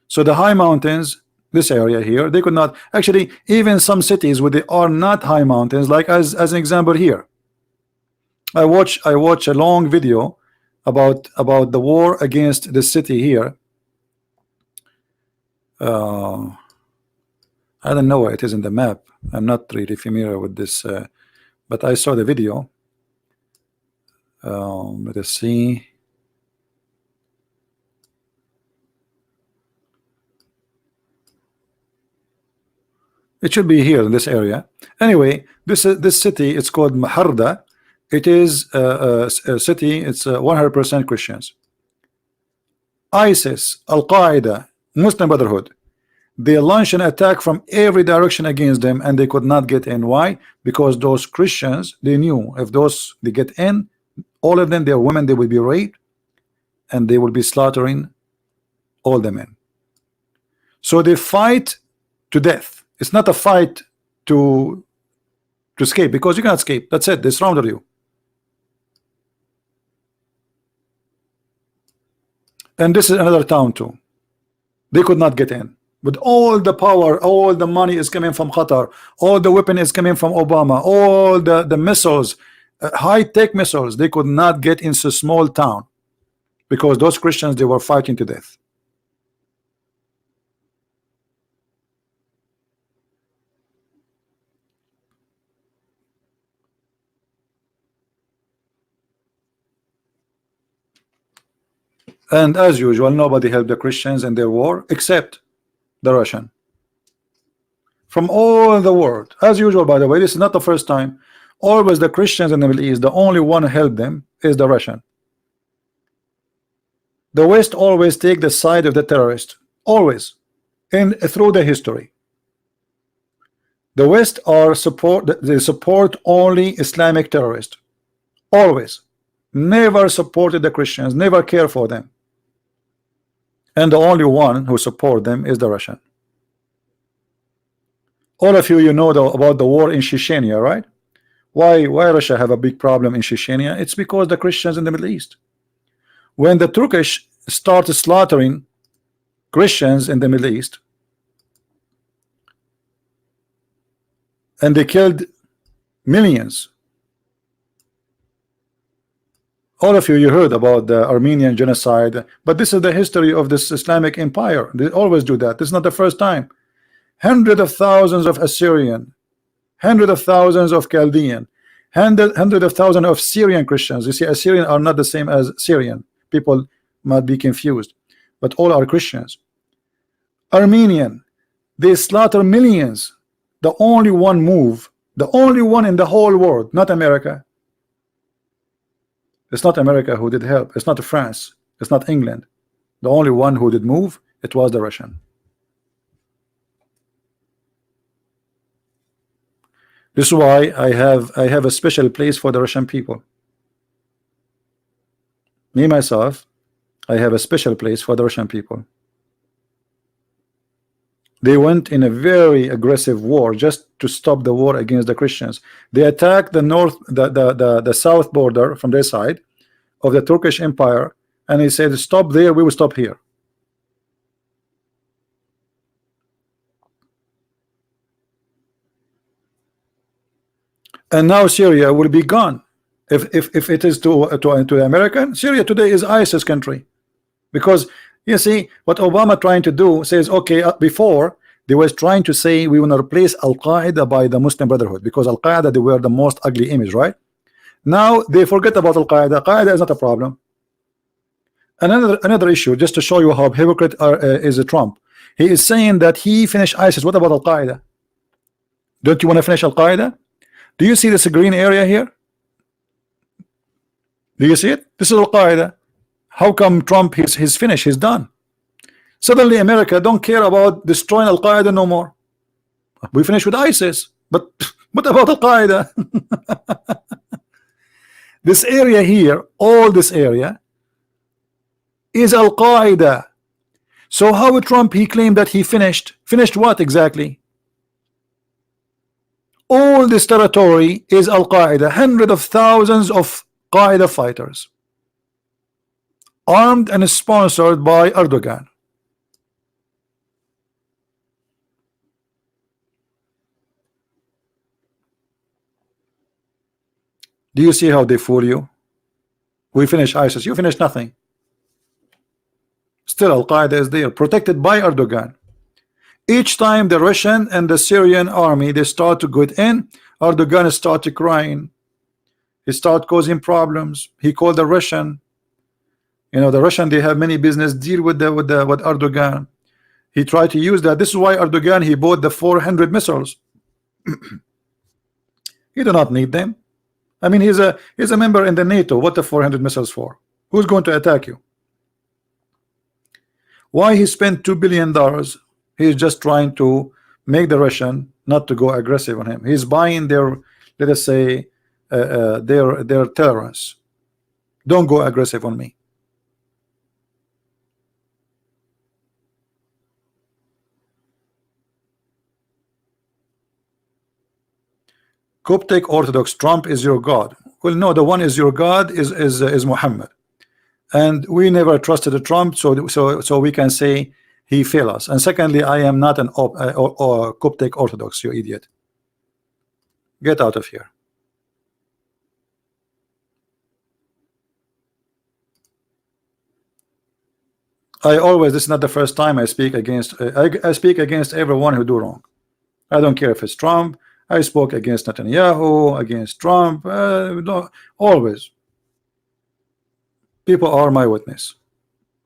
Speaker 1: So the high mountains, this area here, they could not actually, even some cities where they are not high mountains, like as an example here. I watch a long video about the war against the city here. I don't know where it is in the map. I'm not really familiar with this, but I saw the video. Let us see. It should be here in this area. Anyway, this city, it's called Maharda. It is a city. It's 100% Christians. ISIS, Al Qaeda, Muslim Brotherhood, they launched an attack from every direction against them, and they could not get in. Why? Because those Christians, they knew if they get in, all of them, their women, they will be raped, and they will be slaughtering all the men. So they fight to death. It's not a fight to escape, because you cannot escape. That's it. They surrounded you. And this is another town too. They could not get in. With all the power, all the money is coming from Qatar, all the weapon is coming from Obama, all the missiles, high-tech missiles, they could not get into a small town because those Christians, they were fighting to death. And as usual, nobody helped the Christians in their war except the Russian. From all the world, as usual, by the way, this is not the first time. Always the Christians in the Middle East, the only one who helped them is the Russian. The West always take the side of the terrorist, always, and through the history. The West they support only Islamic terrorists, always. Never supported the Christians, never care for them. And the only one who support them is the Russian. All of you know about the war in Chechnya, right? Why Russia have a big problem in Chechnya? It's because the Christians in the Middle East. When the Turkish started slaughtering Christians in the Middle East, and they killed millions. All of you heard about the Armenian genocide, but this is the history of this Islamic empire. They always do that. This is not the first time. Hundreds of thousands of Assyrian, hundreds of thousands of Chaldean, hundreds of thousands of Syrian Christians. You see, Assyrian are not the same as Syrian. People might be confused, but all are Christians. Armenian, they slaughter millions. The only one move, the only one in the whole world, not America. It's not America who did help. It's not France. It's not England. The only one who did move, it was the Russian. This is why I have a special place for the Russian people. Me myself, I have a special place for the Russian people. They went in a very aggressive war just to stop the war against the Christians. They attacked the south border from their side of the Turkish Empire, and he said, stop there, we will stop here. And now Syria will be gone. If it is to the American, Syria today is ISIS country. Because you see what Obama trying to do says, okay, before they was trying to say we want to replace Al Qaeda by the Muslim Brotherhood, because Al Qaeda, they were the most ugly image, right? Now they forget about Al Qaeda. Al Qaeda is not a problem. Another issue, just to show you how hypocrite is Trump. He is saying that he finished ISIS. What about Al Qaeda? Don't you want to finish Al Qaeda? Do you see this green area here? Do you see it? This is Al Qaeda. How come Trump he's finished? He's done. Suddenly America don't care about destroying Al Qaeda no more. We finished with ISIS, but what about Al Qaeda? This area here, all this area is Al-Qaeda. So how Trump, he claimed that he finished what exactly? All this territory is Al-Qaeda, hundreds of thousands of Qaeda fighters, armed and sponsored by Erdogan. Do you see how they fool you? We finish ISIS, you finish nothing. Still Al-Qaeda is there, protected by Erdogan. Each time the Russian and the Syrian army, they start to get in, Erdogan started crying. He started causing problems. He called the Russian. You know, the Russian, they have many business deal with Erdogan. He tried to use that. This is why Erdogan, he bought the 400 missiles. He do not need them. I mean, he's a member in the NATO. What the 400 missiles for? Who's going to attack you? Why he spent $2 billion? He's just trying to make the Russian not to go aggressive on him. He's buying their, let us say, their tolerance. Don't go aggressive on me. Coptic Orthodox, Trump is your God. Well, no, the one is your God is Muhammad, and we never trusted Trump, so we can say he failed us. And secondly, I am not an Coptic Orthodox, you idiot. Get out of here. This is not the first time I speak against I speak against everyone who do wrong. I don't care if it's Trump. I spoke against Netanyahu, against Trump, no, always. People are my witness.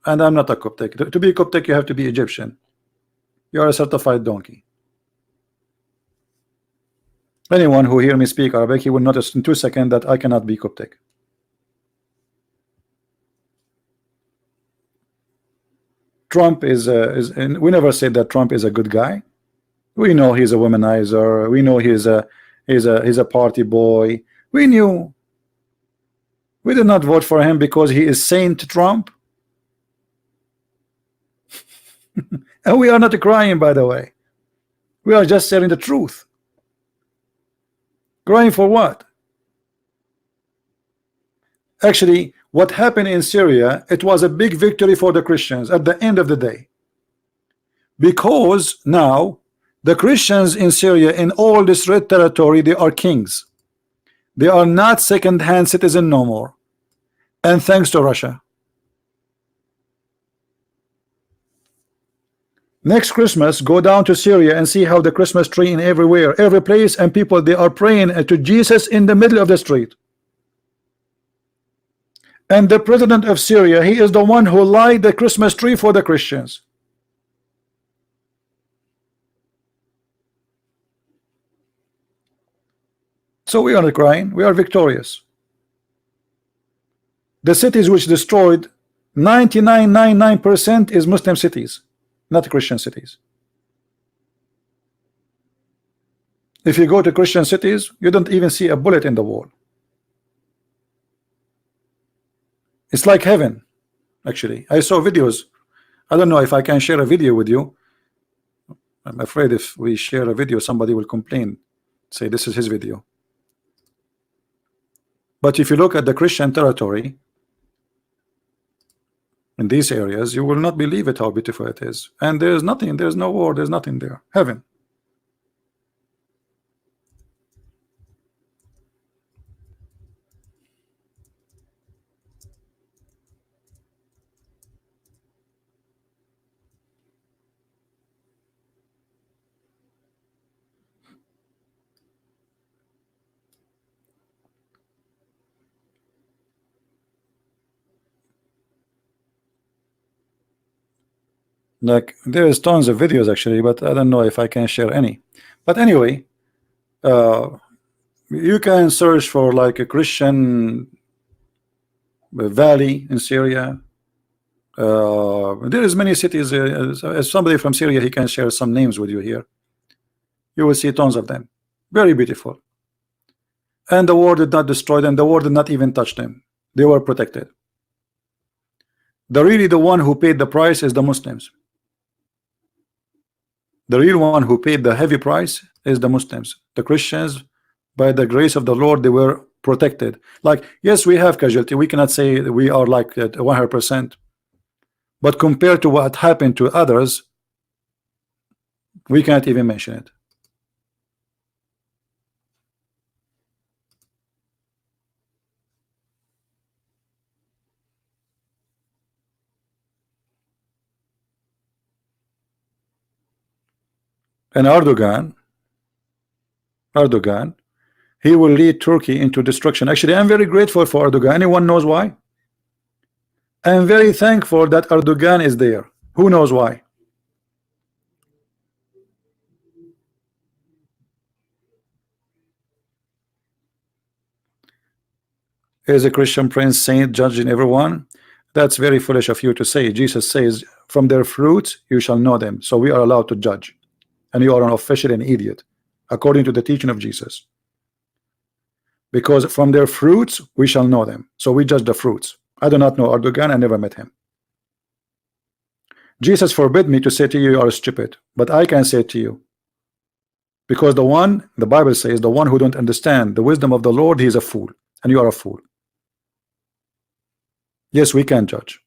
Speaker 1: And I'm not a Coptic. To be Coptic, you have to be Egyptian. You are a certified donkey. Anyone who hear me speak Arabic, he will notice in 2 seconds that I cannot be Coptic. Trump and we never said that Trump is a good guy. We know he's a womanizer. We know he's a party boy. We knew. We did not vote for him because he is Saint Trump. And we are not crying, by the way. We are just saying the truth. Crying for what? Actually, what happened in Syria, it was a big victory for the Christians at the end of the day. Because now the Christians in Syria, in all this red territory, they are kings. They are not second-hand citizens no more. And thanks to Russia. Next Christmas, go down to Syria and see how the Christmas tree in everywhere, every place, and people, they are praying to Jesus in the middle of the street. And the president of Syria, he is the one who lighted the Christmas tree for the Christians. So we are not crying, we are victorious. The cities which destroyed, 99.99% is Muslim cities, not Christian cities. If you go to Christian cities, you don't even see a bullet in the wall. It's like heaven, actually. I saw videos. I don't know if I can share a video with you. I'm afraid if we share a video, somebody will complain, say this is his video. But if you look at the Christian territory in these areas, you will not believe it how beautiful it is. And there's nothing, there's no war, there's nothing there. Heaven. Like there's tons of videos actually, but I don't know if I can share any. But anyway, you can search for like a Christian valley in Syria. There is many cities. As somebody from Syria, he can share some names with you here. You will see tons of them. Very beautiful. and the war did not destroy them. The war did not even touch them. They were protected. The one who paid the price is the Muslims. The real one who paid the heavy price is the Muslims. The Christians, by the grace of the Lord, they were protected. Like, yes, we have casualty. We cannot say we are like 100%. But compared to what happened to others, we can't even mention it. And Erdogan, he will lead Turkey into destruction. Actually, I'm very grateful for Erdogan. Anyone knows why? I'm very thankful that Erdogan is there. Who knows why? Is a Christian prince saint judging everyone? That's very foolish of you to say. Jesus says, from their fruits you shall know them. So we are allowed to judge. And you are an official and idiot, according to the teaching of Jesus. Because from their fruits we shall know them. So we judge the fruits. I do not know Erdogan. I never met him. Jesus forbid me to say to you, you are stupid. But I can say to you, because the Bible says, the one who don't understand the wisdom of the Lord, he is a fool. And you are a fool. Yes, we can judge.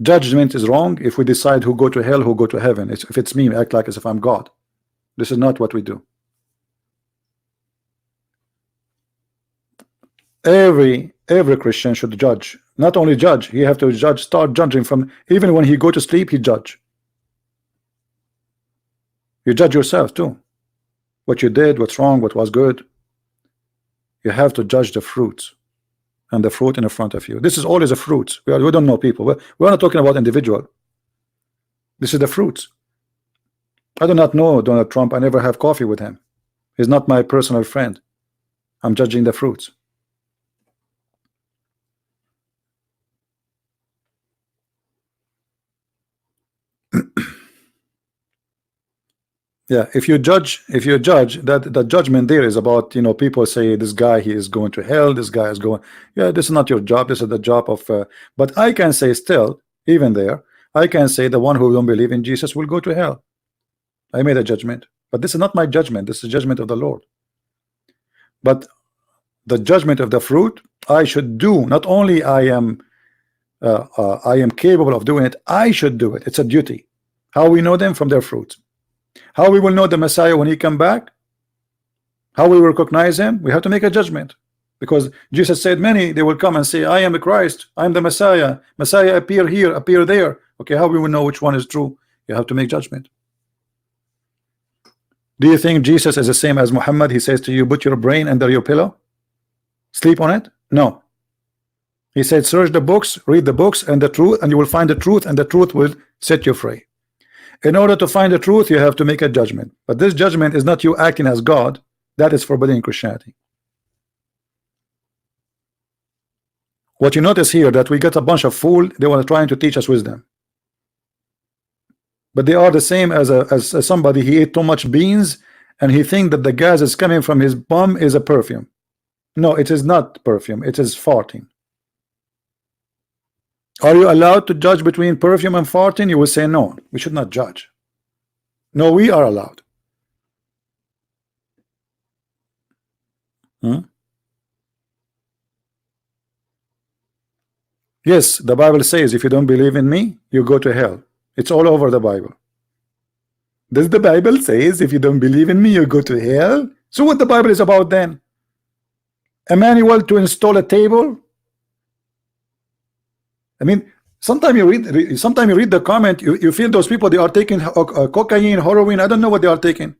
Speaker 1: Judgment is wrong if we decide who go to hell, who go to heaven. If it's me, act like as if I'm God. This is not what we do. Every Christian should judge. Not only judge, he have to judge, start judging from, even when he go to sleep, he judge. You judge yourself too. What you did, what's wrong, what was good. You have to judge the fruits. And the fruit in front of you. This is always a fruit. We don't know people. We're not talking about individual. This is the fruits. I do not know Donald Trump. I never have coffee with him. He's not my personal friend. I'm judging the fruits. Yeah, if you judge that the judgment there is about, people say this guy, he is going to hell, this guy is going, yeah, this is not your job, this is the job of but I can say still, even there, I can say the one who don't believe in Jesus will go to hell. I made a judgment, but this is not my judgment, this is judgment of the Lord. But the judgment of the fruit I should do. Not only I am capable of doing it, I should do it. It's a duty. How we know them? From their fruits. How we will know the Messiah when he come back? How we will recognize him? We have to make a judgment, because Jesus said many they will come and say, I am the Christ, I am the Messiah. Messiah appear here, appear there. Okay, how we will know which one is true? You have to make judgment. Do you think Jesus is the same as Muhammad? He says to you, put your brain under your pillow, sleep on it? No. He said, search the books, read the books and the truth, and you will find the truth, and the truth will set you free. In order to find the truth, you have to make a judgment. But this judgment is not you acting as God. That is forbidden in Christianity. What you notice here, that we got a bunch of fools. They were trying to teach us wisdom. But they are the same as somebody. He ate too much beans, and he think that the gas is coming from his bum is a perfume. No, it is not perfume. It is farting. Are you allowed to judge between perfume and farting? You will say no, we should not judge. No, we are allowed. Yes, the Bible says if you don't believe in me, you go to hell. It's all over the Bible. Does the Bible says if you don't believe in me, you go to hell? So what the Bible is about then? A manual to install a table? I mean, sometimes you read the comment, you feel those people, they are taking cocaine, heroin, I don't know what they are taking.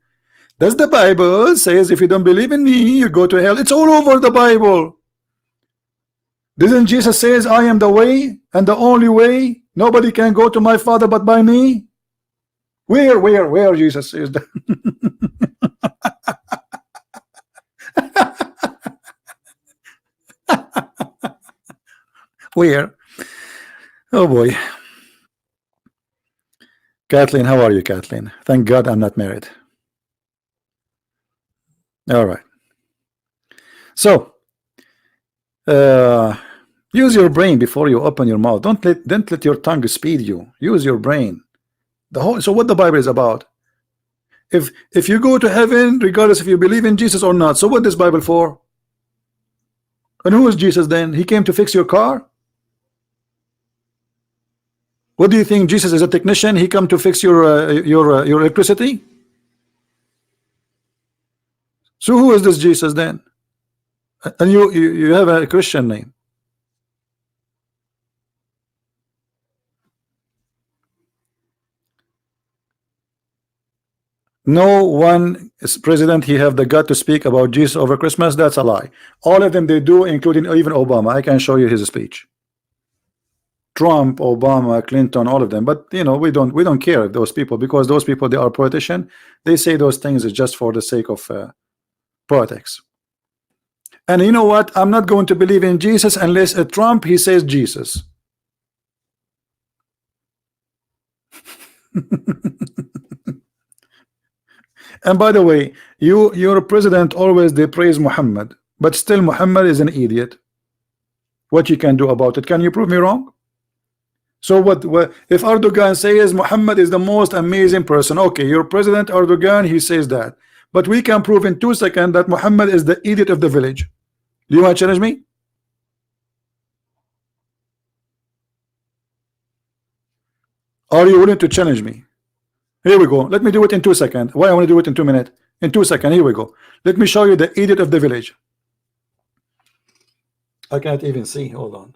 Speaker 1: Does the Bible says if you don't believe in me, you go to hell? It's all over the Bible. Didn't Jesus says I am the way and the only way? Nobody can go to my Father but by me. Where Jesus says that? Where? Oh boy. Kathleen, how are you, Kathleen? Thank God I'm not married. All right. So use your brain before you open your mouth. Don't let your tongue speed you. Use your brain. So what the Bible is about? If you go to heaven, regardless if you believe in Jesus or not, so what is Bible for? And who is Jesus then? He came to fix your car? What do you think? Jesus is a technician? He come to fix your electricity? So who is this Jesus then? And you have a Christian name. No one is president he have the gut to speak about Jesus over Christmas. That's a lie. All of them they do, including even Obama. I can show you his speech. Trump, Obama, Clinton, all of them. But you know, we don't care if those people, because those people, they are politicians. They say those things is just for the sake of politics. And you know what? I'm not going to believe in Jesus unless a Trump he says Jesus. And by the way, your president always they praise Muhammad, but still Muhammad is an idiot. What you can do about it? Can you prove me wrong? So what if Erdogan says Muhammad is the most amazing person? Okay, your president Erdogan he says that, but we can prove in 2 seconds that Muhammad is the idiot of the village. Do you want to challenge me? Are you willing to challenge me? Here we go. Let me do it in 2 seconds. Why I want to do it in 2 minutes? In 2 seconds. Here we go. Let me show you the idiot of the village. I can't even see. Hold on.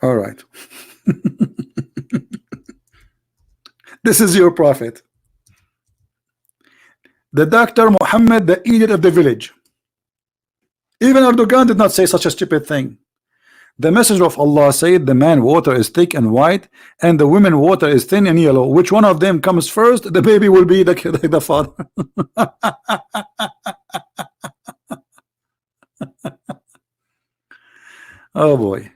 Speaker 1: All right. This is your prophet. The Dr. Muhammad, the idiot of the village. Even Erdogan did not say such a stupid thing. The messenger of Allah said the man water is thick and white and the woman water is thin and yellow. Which one of them comes first? The baby will be the father. Oh boy.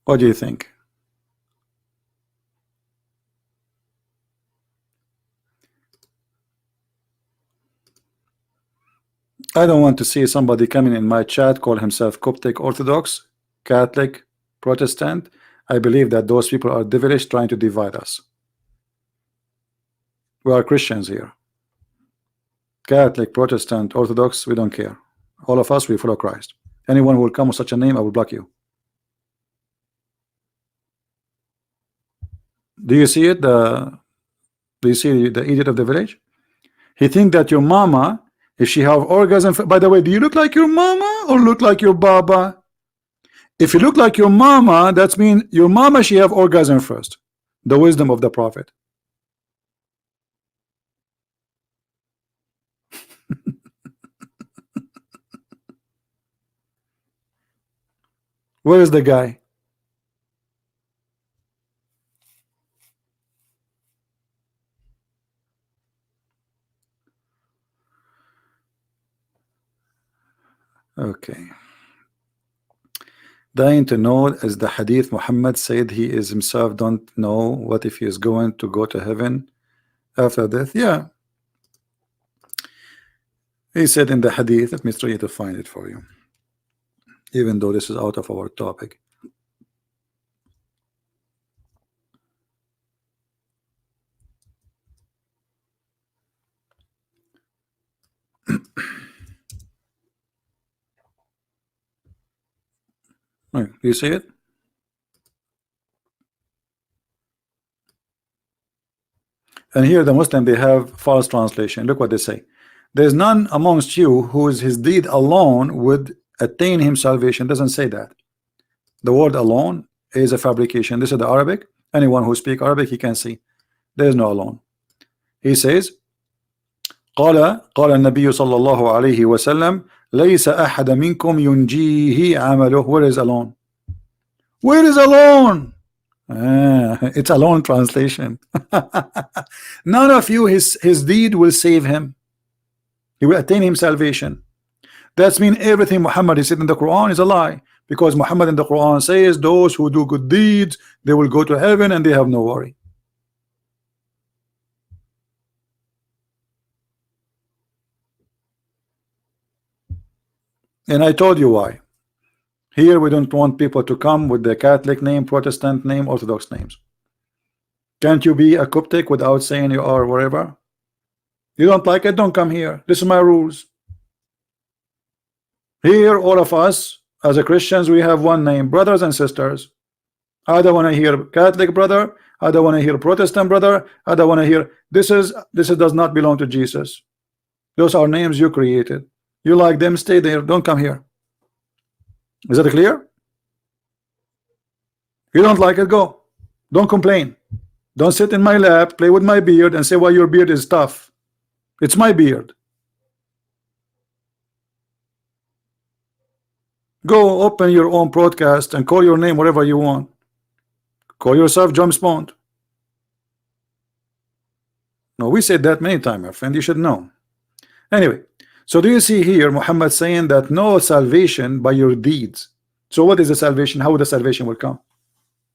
Speaker 1: What do you think? I don't want to see somebody coming in my chat call himself Coptic Orthodox, Catholic, Protestant. I believe that those people are devilish trying to divide us. We are Christians here. Catholic, Protestant, Orthodox, we don't care. All of us, we follow Christ. Anyone who will come with such a name, I will block you. Do you see it? Do you see the idiot of the village? He think that your mama, if she have orgasm, by the way, do you look like your mama or look like your baba? If you look like your mama, that means your mama, she have orgasm first. The wisdom of the prophet. Where is the guy? Okay. Dying to know as the hadith Muhammad said he is himself don't know what if he is going to go to heaven after death. Yeah. He said in the hadith, let me try to find it for you. Even though this is out of our topic. Right, you see it? And here the Muslim, they have false translation. Look what they say. There's none amongst you who is his deed alone would attain him salvation. Doesn't say that. The word alone is a fabrication. This is the Arabic. Anyone who speak Arabic, he can see. There is no alone. He says, قال النبي صلى الله عليه وسلم ليس أحد منكم ينجيه عمله. Where is alone? Where is alone? It's a long translation. None of you, his deed will save him. He will attain him salvation. That's mean everything Muhammad is said in the Quran is a lie, because Muhammad in the Quran says those who do good deeds, they will go to heaven and they have no worry. And I told you why. Here we don't want people to come with the Catholic name, Protestant name, Orthodox names. Can't you be a Coptic without saying you are wherever? You don't like it, don't come here. This is my rules. Here, all of us as a Christians, we have one name, brothers and sisters. I don't want to hear Catholic brother. I don't want to hear Protestant brother. I don't want to hear this does not belong to Jesus. Those are names you created. You like them, stay there. Don't come here. Is that clear? You don't like it, go. Don't complain. Don't sit in my lap, play with my beard, and say why your beard is tough. It's my beard. Go open your own broadcast and call your name whatever you want. Call yourself James Bond. No, we said that many times, my friend. You should know. Anyway, so do you see here Muhammad saying that no salvation by your deeds? So what is the salvation? How the salvation will come?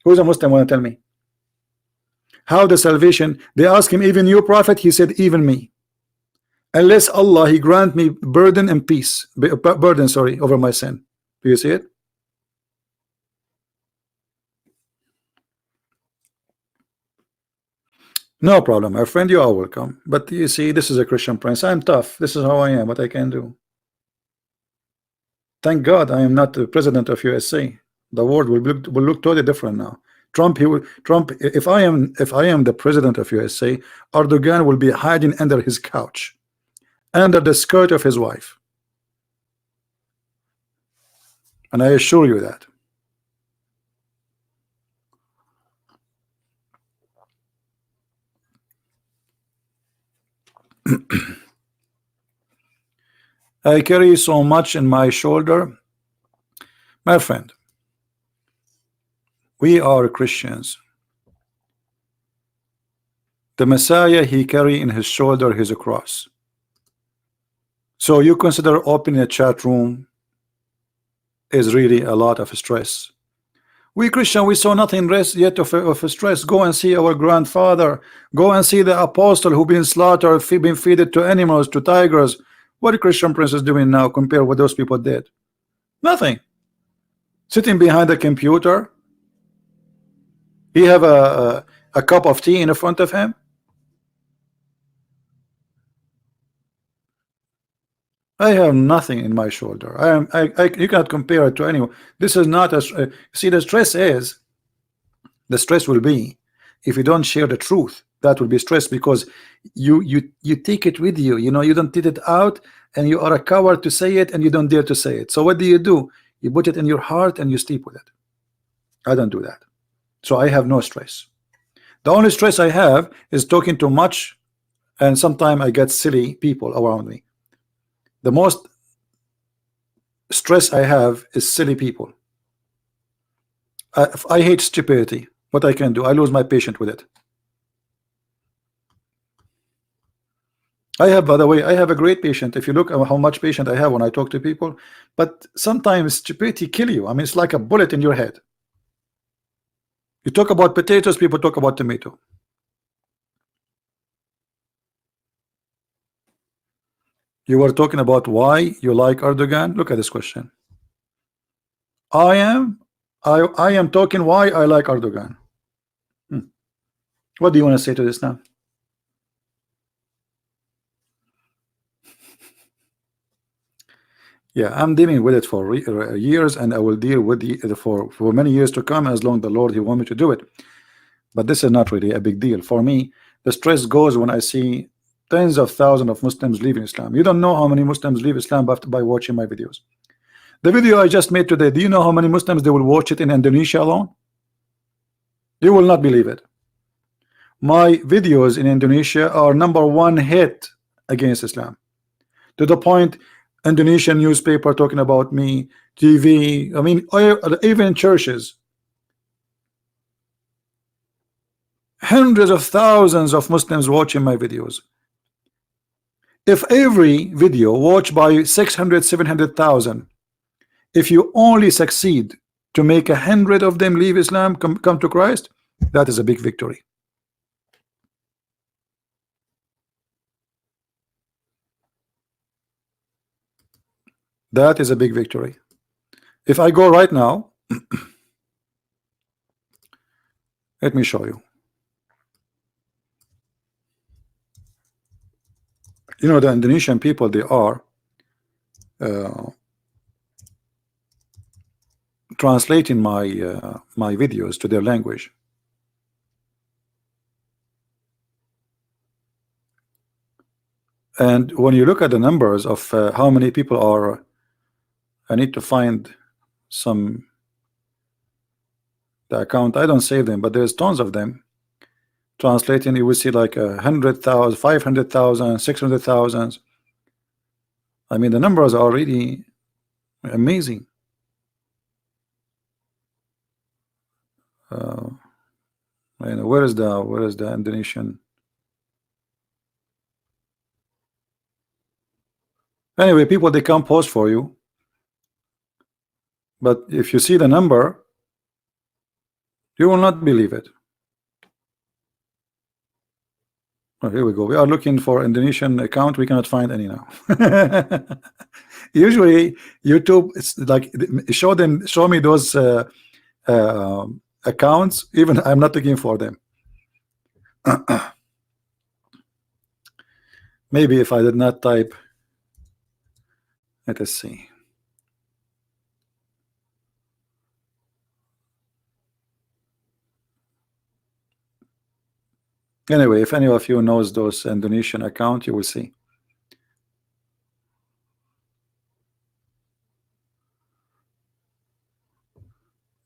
Speaker 1: Who's a Muslim want to tell me? How the salvation? They ask him, even you prophet? He said, even me. Unless Allah, he grant me burden and peace, burden, sorry, over my sin. Do you see it? No problem, my friend, you are welcome. But you see, this is a Christian prince. I'm tough. This is how I am, what I can do. Thank God I am not the president of USA. The world will look totally different now. Trump, if I am the president of USA, Erdogan will be hiding under his couch, under the skirt of his wife. And I assure you that. I carry so much in my shoulder. My friend, we are Christians. The Messiah, he carry in his shoulder his cross. So you consider opening a chat room is really a lot of stress. We Christian, we saw nothing yet of stress. Go and see our grandfather. Go and see the apostle who been slaughtered, been fed to animals, to tigers. What the Christian prince is doing now compared what those people did? Nothing. Sitting behind a computer. He have a cup of tea in front of him. I have nothing in my shoulder. You cannot compare it to anyone. This is not a see. The stress will be if you don't share the truth. That will be stress, because you take it with you. You know, you don't take it out, and you are a coward to say it, and you don't dare to say it. So what do? You put it in your heart and you sleep with it. I don't do that. So I have no stress. The only stress I have is talking too much, and sometimes I get silly people around me. The most stress I have is silly people. I hate stupidity. What I can do, I lose my patience with it. I have, by the way, I have a great patient. If you look at how much patience I have when I talk to people, but sometimes stupidity kill you. I mean, it's like a bullet in your head. You talk about potatoes, people talk about tomato. You were talking about why you like Erdogan. Look at this question. I am talking why I like Erdogan. What do you want to say to this now? Yeah, I'm dealing with it for years, and I will deal with it for many years to come, as long as the Lord he want me to do it. But this is not really a big deal for me. The stress goes when I see tens of thousands of Muslims leaving Islam. You don't know how many Muslims leave Islam by watching my videos. The video I just made today, do you know how many Muslims they will watch it in Indonesia alone? You will not believe it. My videos in Indonesia are #1 hit against Islam, to the point Indonesian newspaper talking about me, TV, I mean, even churches. hundreds of thousands of Muslims watching my videos. If every video watched by 600, 700,000, if you only succeed to make 100 of them leave Islam, come to Christ, that is a big victory. That is a big victory. If I go right now, let me show you. You know, the Indonesian people, they are translating my my videos to their language. And when you look at the numbers of how many people are, I need to find some the account. I don't save them, but there's tons of them translating. You will see like 100,000, 500,000, 600,000. I mean, the numbers are really amazing. Where is the Indonesian? Anyway, people, they come post for you, but if you see the number, you will not believe it. Oh, here we go. We are looking for Indonesian account. We cannot find any now. Usually YouTube, it's like show me those accounts. Even I'm not looking for them. Maybe if I did not type, let us see. Anyway, if any of you knows those Indonesian account, you will see.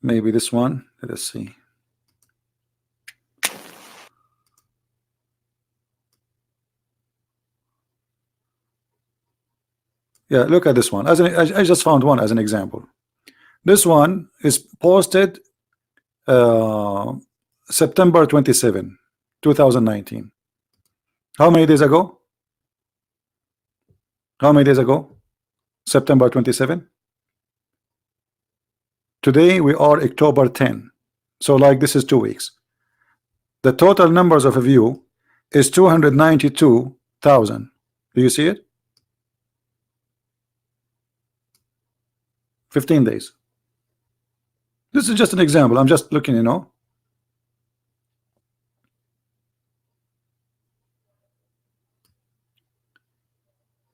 Speaker 1: Maybe this one. Let us see. Yeah, look at this one. As I just found one as an example. This one is posted September 27, 2019. How many days ago? How many days ago? September 27. Today we are October 10. So like this is 2 weeks. The total numbers of a view is 292,000. Do you see it? 15 days. This is just an example. I'm just looking, you know.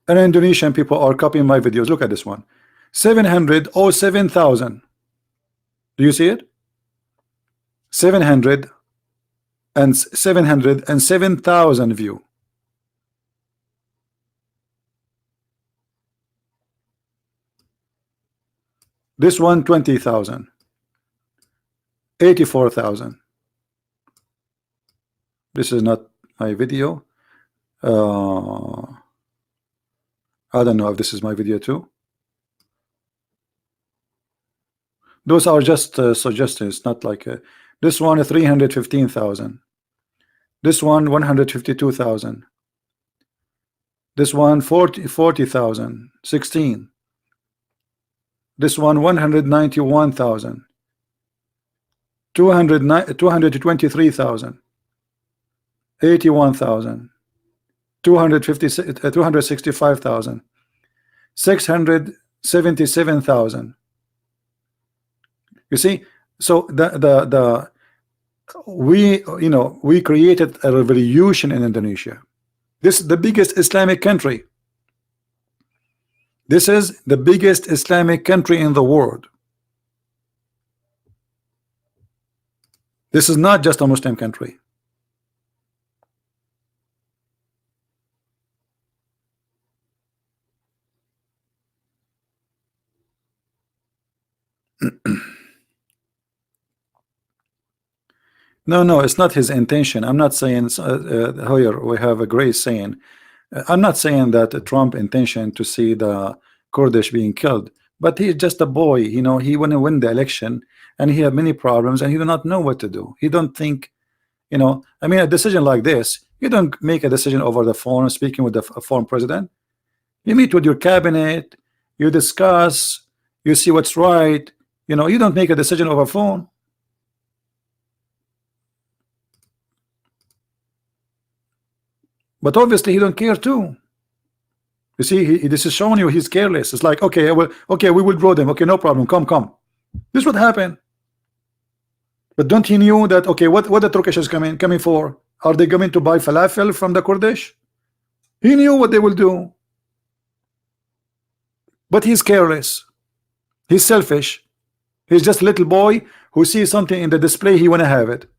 Speaker 1: And Indonesian people are copying my videos. Look at this one. 707,000. Do you see it? 707,000 view. This one 20,000. 84,000. This is not my video. I don't know if this is my video too. Those are just suggestions, not like this one 315,000. This one 152,000. This one 40,000. 16. This one 191,000. 223,000. 81,000. 265,000. 677,000. You see, so we created a revolution in Indonesia. This is the biggest Islamic country. This is the biggest Islamic country in the world. This is not just a Muslim country. No, it's not his intention. I'm not saying here we have a great saying. I'm not saying that Trump intention to see the Kurdish being killed, but he's just a boy. You know, he want to win the election, and he have many problems, and he do not know what to do. He don't think, You know, I mean, a decision like this, you don't make a decision over the phone speaking with the foreign president. You meet with your cabinet, you discuss, you see what's right. You know, you don't make a decision over phone. But obviously he don't care too. You see, this is showing you he's careless. It's like, okay, well, okay, we will draw them. Okay, no problem. Come. This would happen. But don't he knew that? Okay, what the Turkish is coming for? Are they coming to buy falafel from the Kurdish? He knew what they will do. But he's careless. He's selfish. He's just a little boy who sees something in the display, he wanna have it.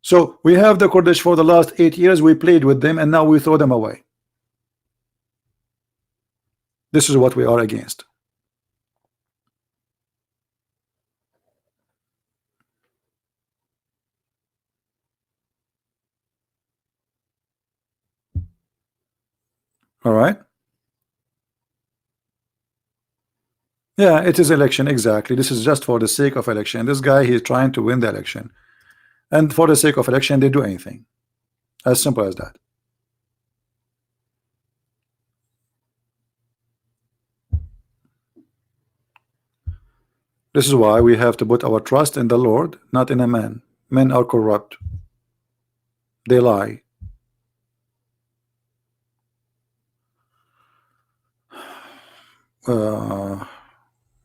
Speaker 1: So we have the Kurdish for the last 8 years. We played with them and now we throw them away. This is what we are against. All right. Yeah, it is election, exactly. This is just for the sake of election. This guy, he's trying to win the election, and for the sake of election they do anything. As simple as that. This is why we have to put our trust in the Lord, not in a man. Men are corrupt. They lie.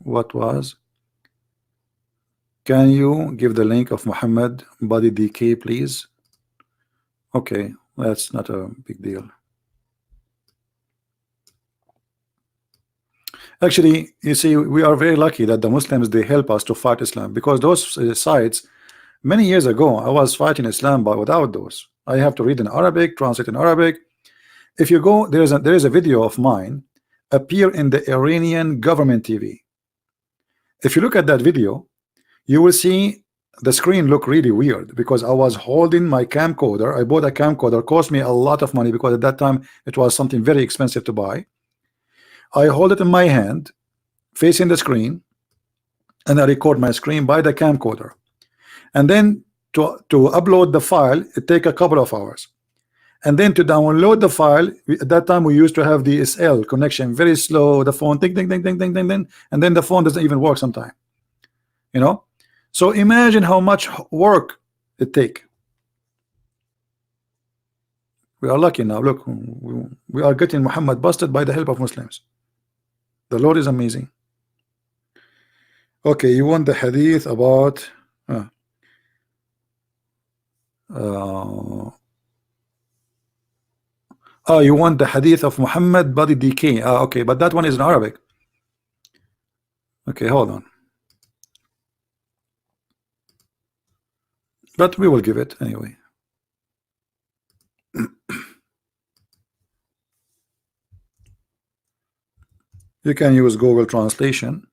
Speaker 1: What was? Can you give the link of Muhammad body decay, please? Okay, that's not a big deal. Actually, you see, we are very lucky that the Muslims, they help us to fight Islam, because those sites, many years ago, I was fighting Islam, but without those, I have to read in Arabic, translate in Arabic. If you go, there is a video of mine appear in the Iranian government TV. If you look at that video, you will see the screen look really weird because I was holding my camcorder. I bought a camcorder, cost me a lot of money because at that time it was something very expensive to buy. I hold it in my hand facing the screen and I record my screen by the camcorder, and then to upload the file it take a couple of hours, and then to download the file, at that time we used to have DSL connection, very slow, the phone ding, and then the phone doesn't even work sometime, you know. So imagine how much work it take. We are lucky now. Look, we are getting Muhammad busted by the help of Muslims. The Lord is amazing. Okay, you want the hadith about you want the hadith of Muhammad body decay. Okay, but that one is in Arabic. Okay, hold on. But we will give it anyway. You can use Google Translation.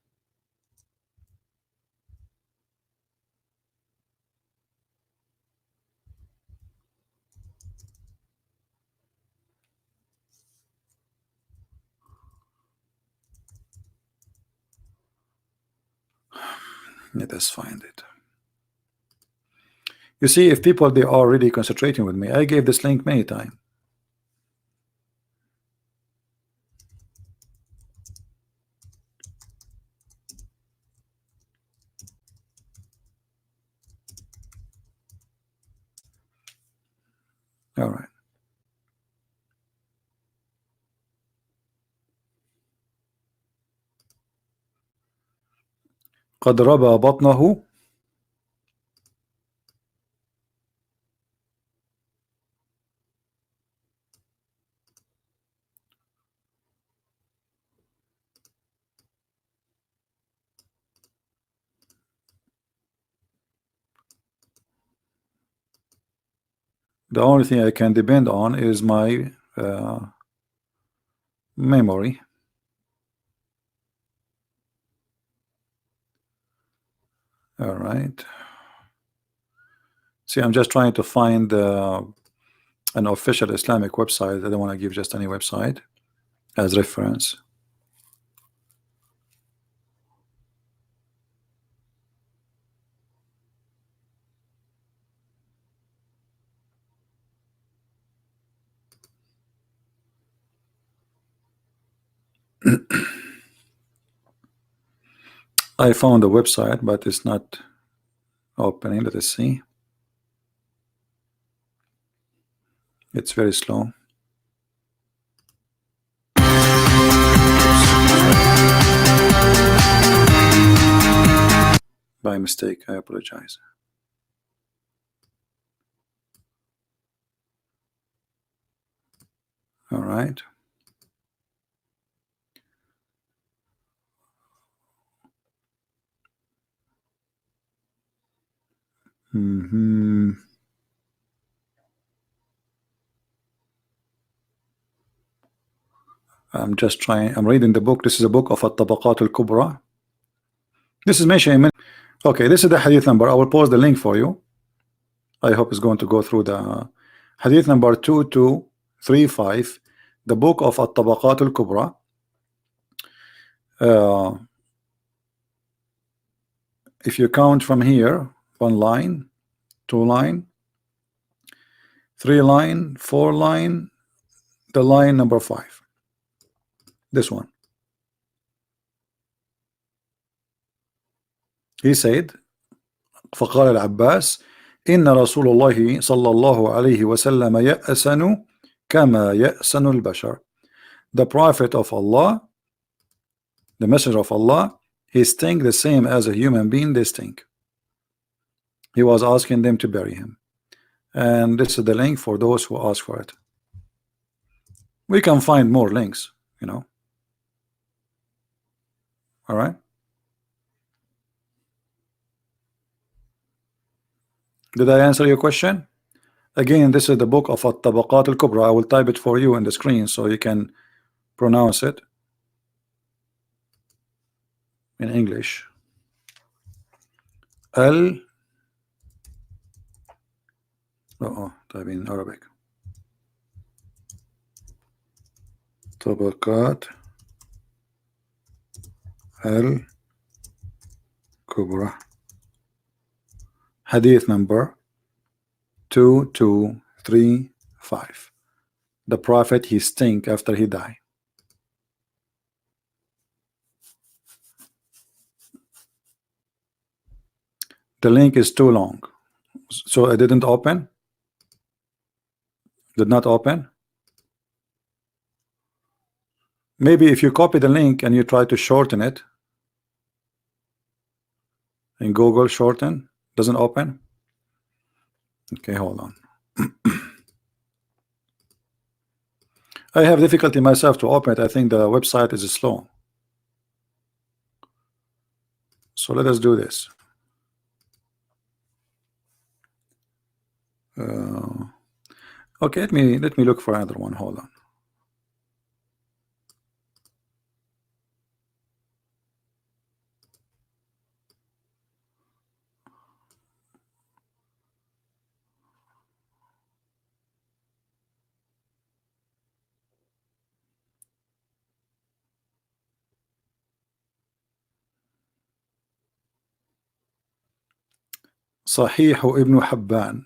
Speaker 1: Let us find it. You see, if people, they are really concentrating with me, I gave this link many times. All right. قد ربى بطنه. The only thing I can depend on is my memory. All right. See, I'm just trying to find an official Islamic website. I don't want to give just any website as reference. I found a website, but it's not opening. Let us see. It's very slow. By mistake, I apologize. All right. Mm-hmm. I'm just trying. I'm reading the book. This is a book of At-Tabaqat al-Kubra. This is mentioned. Okay, this is the hadith number. I will post the link for you. I hope it's going to go through the hadith number 2235, the book of At-Tabaqat al-Kubra. If you count from here, 1 line, 2 line, 3 line, 4 line, the line number 5, this one. He said, فقال العباس إن رسول الله صلى الله عليه وسلم يأسن كما يأسن البشر. The Prophet of Allah, the Messenger of Allah, he stink the same as a human being they stink. He was asking them to bury him, and this is the link for those who ask for it. We can find more links, you know. All right. Did I answer your question? Again, this is the book of At-Tabaqat al-Kubra. I will type it for you on the screen so you can pronounce it in English. Type in Arabic. Tabaqat al-Kubra. Hadith number 2235. The Prophet, he stink after he died. The link is too long, so it didn't open. Did not open. Maybe if you copy the link and you try to shorten it in Google, shorten, doesn't open. Okay, hold on. I have difficulty myself to open it. I think the website is slow. So let us do this. Okay, let me look for another one. Hold on. Sahih Ibn Habban.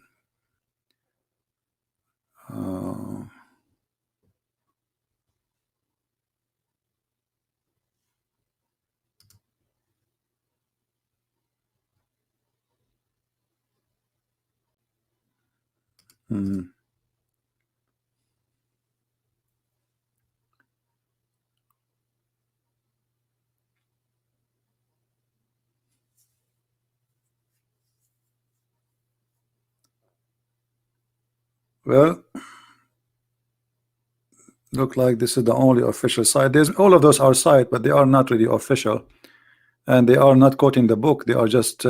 Speaker 1: Well, look like this is the only official site. There's all of those are site, but they are not really official, and they are not quoting the book. They are just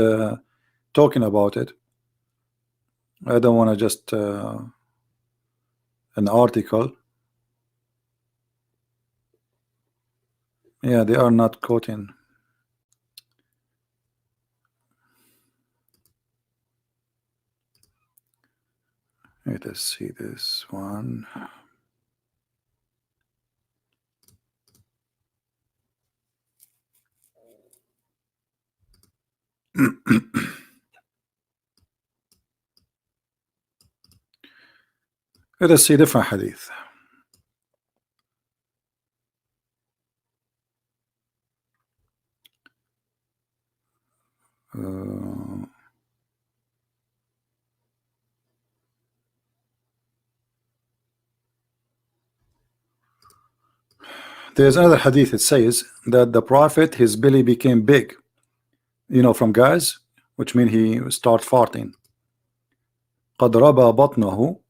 Speaker 1: talking about it. I don't want to just an article. Yeah, they are not quoting. Let us see this one. Let us see different hadith. There's another hadith. It says that the Prophet, his belly became big, you know, from gas, which means he start farting. قد ربى بطنه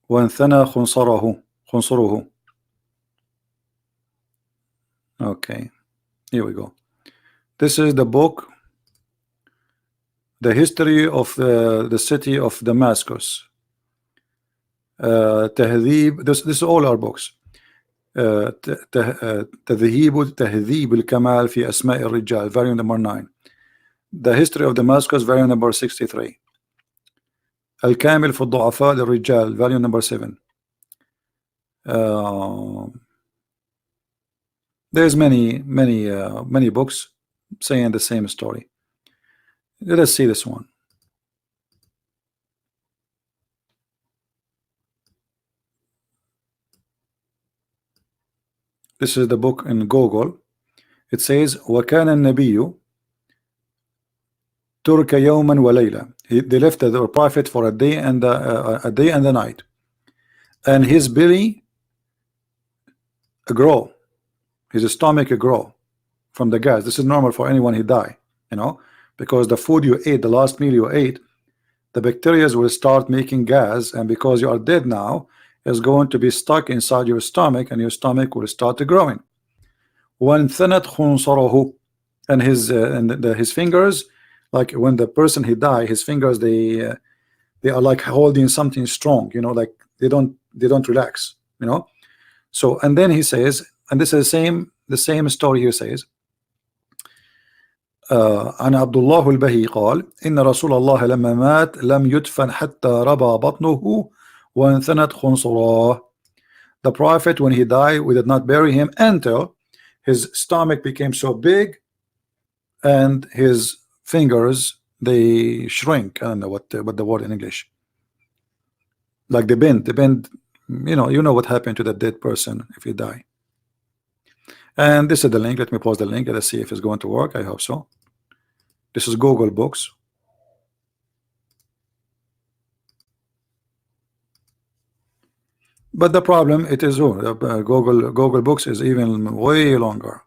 Speaker 1: وانثنى خنصره. Okay, here we go. This is the book, the history of the city of Damascus. تهذيب. This is all our books. تهذيب الكمال في أسماء الرجال, volume number 9. The history of Damascus, volume number 63. الكامل في الضعفاء للرجال, volume number 7. There's many books saying the same story. Let us see this one. This is the book in Google. It says وكان النبي ترك يوما وليلة. They left the prophet for a day and a night, and his belly grow, his stomach grow from the gas. This is normal for anyone who die, you know, because the food you ate, the last meal you ate, the bacteria will start making gas, and because you are dead now, is going to be stuck inside your stomach, and your stomach will start growing. وانثنت خنصره, and his fingers, like when the person he die, his fingers, they are like holding something strong, you know, like they don't relax, you know. So, and then he says, and this is the same story here, says عن عبد الله البهي قال إن رسول الله لما مات لم يدفن حتى ربى بطنه وانثنت خنصره. The prophet, when he died, we did not bury him until his stomach became so big and his fingers, they shrink. I don't know what the word in English, like they bend, you know what happened to the dead person if he die. And this is the link. Let me pause the link. Let's see if it's going to work. I hope so. This is Google Books. But the problem, it is Google Books is even way longer.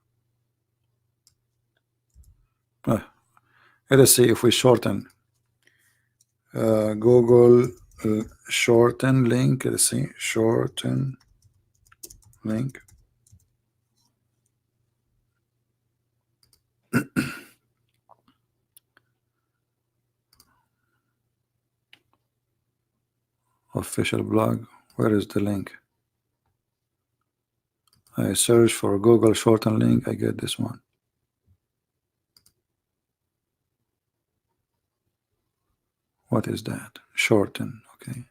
Speaker 1: Let us see if we shorten Google shorten link. Let's see, shorten link. Official blog. Where is the link? I search for Google shorten link. I get this one. What is that? Shorten. Okay.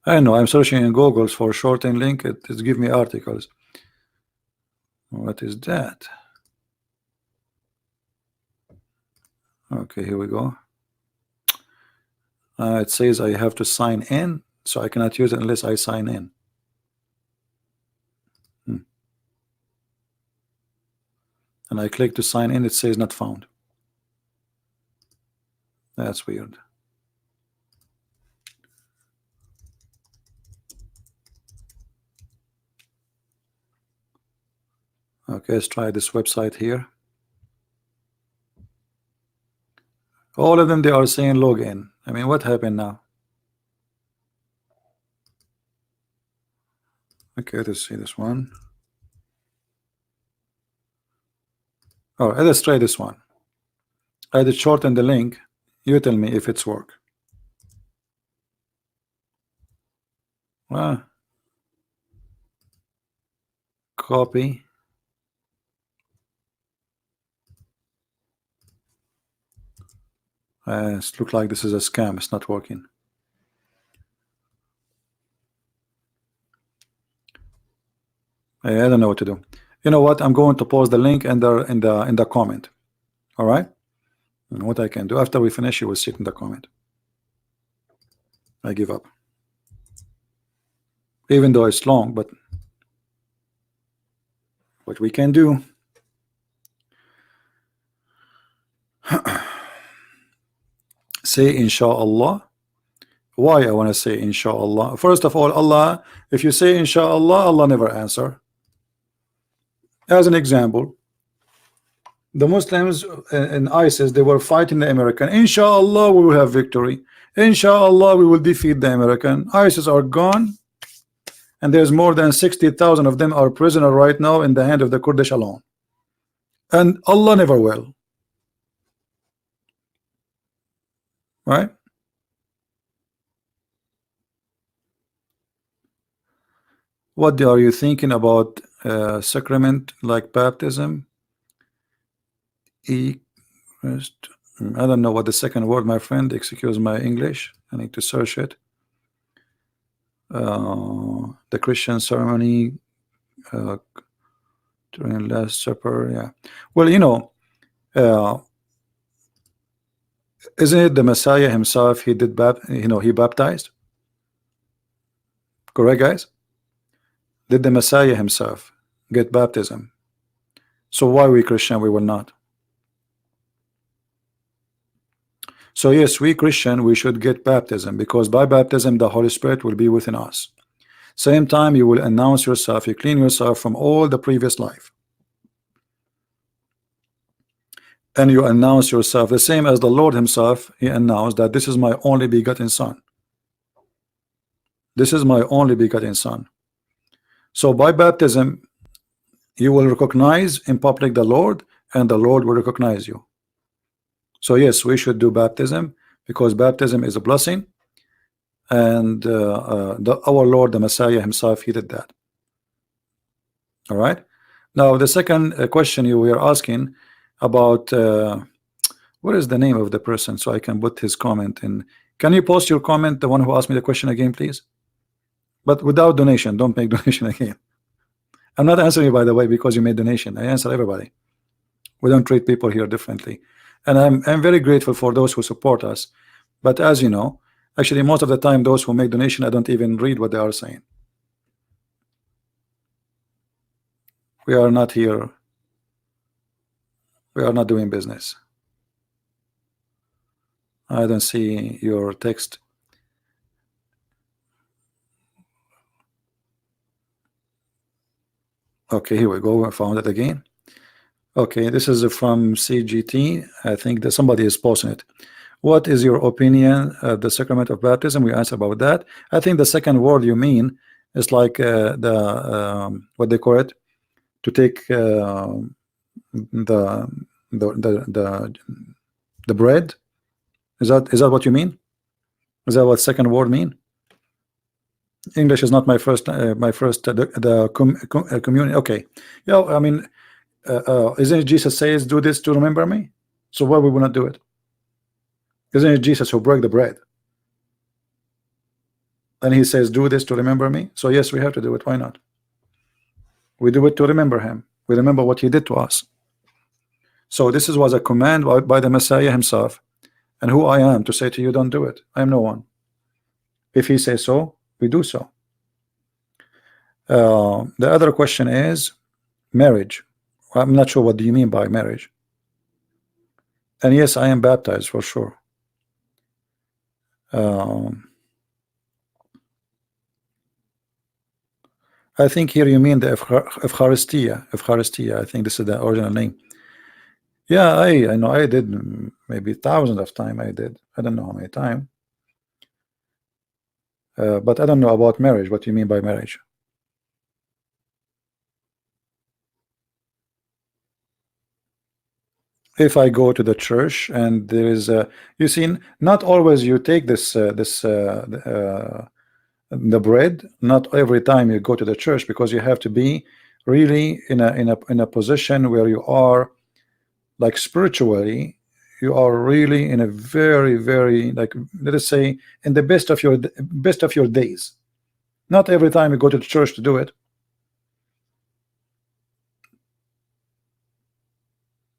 Speaker 1: I know. I'm searching in Google for shorten link. It gives me articles. What is that? Okay, here we go. It says I have to sign in, so I cannot use it unless I sign in. And I click to sign in, it says not found. That's weird. Okay, let's try this website here. All of them, they are saying login. I mean, what happened now? Okay, let's see this one. All right, let's try this one. I did shorten the link. You tell me if it's work. Copy. It looks like this is a scam. It's not working. I don't know what to do. You know what? I'm going to post the link in the comment. All right. And what I can do after we finish, you will see it in the comment. I give up. Even though it's long, but what we can do. say inshallah. Why I want to say inshallah? First of all, Allah, if you say inshallah, Allah never answer. As an example, the Muslims in ISIS, they were fighting the American. Inshallah, we will have victory. Inshallah, we will defeat the American. ISIS are gone, and there's more than 60,000 of them are prisoner right now in the hand of the Kurdish alone. And Allah never will. Right? What are you thinking about sacrament like baptism? I don't know what the second word, my friend. Excuse my English. I need to search it. The Christian ceremony during Last Supper. Yeah. Well, you know, isn't it the Messiah himself? He did he baptized. Correct, guys? Did the Messiah himself get baptism? So why we Christian we will not? So yes, we Christian, we should get baptism, because by baptism the Holy Spirit will be within us. Same time you will announce yourself, you clean yourself from all the previous life, and you announce yourself the same as the Lord himself. He announced that this is my only begotten son. This is my only begotten son. So by baptism you will recognize in public the Lord, and the Lord will recognize you. So yes, we should do baptism, because baptism is a blessing, and our Lord the Messiah himself, he did that. All right. Now the second question you were asking about what is the name of the person, so I can put his comment in. Can you post your comment, the one who asked me the question, again, please? But without donation. Don't make donation again. I'm not answering you, by the way, because you made donation. I answer everybody. We don't treat people here differently. And I'm very grateful for those who support us. But as you know, actually most of the time those who make donation, I don't even read what they are saying. We are not here. We are not doing business. I don't see your text. Okay, here we go. I found it again. Okay, this is from CGT. I think that somebody is posting it. What is your opinion of the sacrament of baptism? We answered about that. I think the second word you mean is like what they call it, to take the bread. Is that what you mean? Is that what second word mean? English is not my first communion. Okay, yeah. I mean, isn't it Jesus says, "Do this to remember me"? So why we will not do it? Isn't it Jesus who broke the bread? And he says, "Do this to remember me." So yes, we have to do it. Why not? We do it to remember him. We remember what he did to us. So this was a command by the Messiah himself. And who I am to say to you, don't do it? I am no one. If he says so, we do so. The other question is marriage. I'm not sure what do you mean by marriage. And yes, I am baptized for sure. I think here you mean the Eucharistia. I think this is the original name. Yeah, I know I did maybe thousands of times. I did. I don't know how many times. But I don't know about marriage. What do you mean by marriage? If I go to the church and there is a, you see, not always you take the bread. Not every time you go to the church, because you have to be really in a position where you are, like spiritually, you are really in a very like, let us say, in the best of your days. Not every time you go to the church to do it.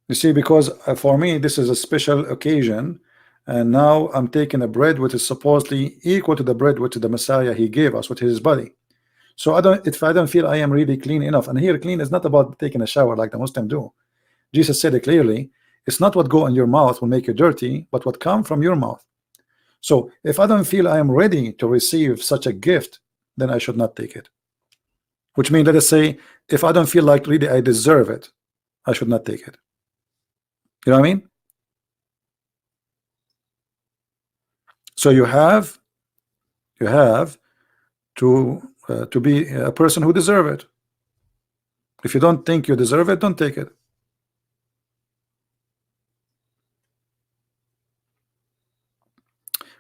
Speaker 1: You see, because for me this is a special occasion, and now I'm taking a bread which is supposedly equal to the bread which the Messiah he gave us, which is his body. So if I don't feel I am really clean enough, and here clean is not about taking a shower like the Muslim do. Jesus said it clearly. It's not what go in your mouth will make you dirty, but what come from your mouth. So if I don't feel I am ready to receive such a gift, then I should not take it. Which means, let us say, if I don't feel like really I deserve it, I should not take it. You know what I mean? So you have to be a person who deserve it. If you don't think you deserve it, don't take it.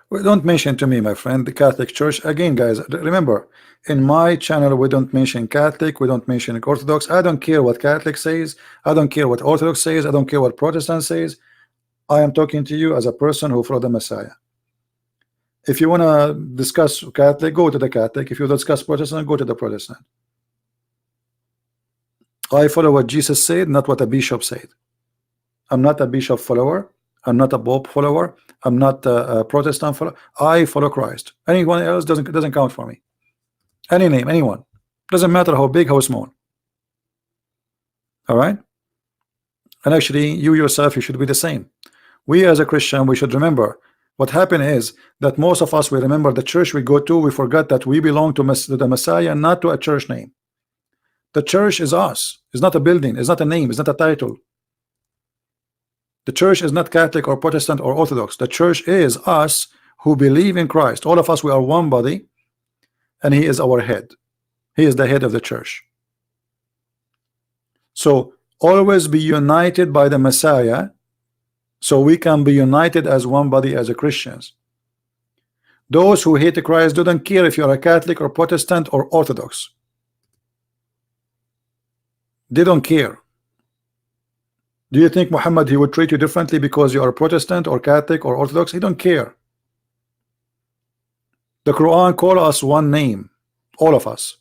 Speaker 1: Well, don't mention to me, my friend, the Catholic Church. Again, guys, remember, in my channel, we don't mention Catholic, we don't mention Orthodox. I don't care what Catholic says. I don't care what Orthodox says. I don't care what Protestant says. I am talking to you as a person who follows the Messiah. If you want to discuss Catholic, go to the Catholic. If you discuss Protestant, go to the Protestant. I follow what Jesus said, not what a bishop said. I'm not a bishop follower. I'm not a Pope follower. I'm not a Protestant follower. I follow Christ. Anyone else doesn't count for me. Any name, anyone. Doesn't matter how big, how small. All right? And actually, you yourself, you should be the same. We as a Christian, we should remember what happened is that most of us, we remember the church we go to, we forgot that we belong to the Messiah, not to a church name. The church is us. It's not a building. It's not a name. It's not a title. The church is not Catholic or Protestant or Orthodox. The church is us who believe in Christ. All of us, we are one body, and He is our head. He is the head of the church. So always be united by the Messiah, so we can be united as one body as a Christians. Those who hate Christ don't care if you're a Catholic or Protestant or Orthodox. They don't care. Do you think Muhammad, he would treat you differently because you are Protestant or Catholic or Orthodox? He don't care. The Quran calls us one name, all of us.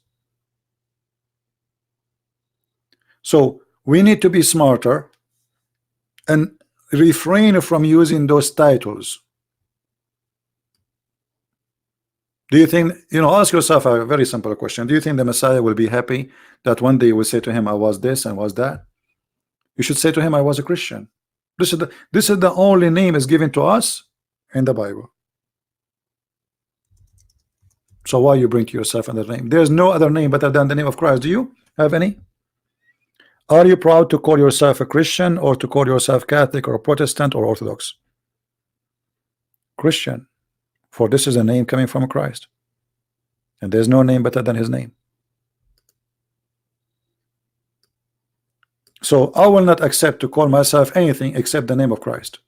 Speaker 1: So we need to be smarter and refrain from using those titles. Do you think, ask yourself a very simple question. Do you think the Messiah will be happy that one day you will say to him, I was this and was that? You should say to him, I was a Christian. This is the only name is given to us in the Bible. So why you bring to yourself another name? There's no other name better than the name of Christ. Do you have any? Are you proud to call yourself a Christian or to call yourself Catholic or Protestant or Orthodox? Christian, for this is a name coming from Christ, and there's no name better than His name. So I will not accept to call myself anything except the name of Christ.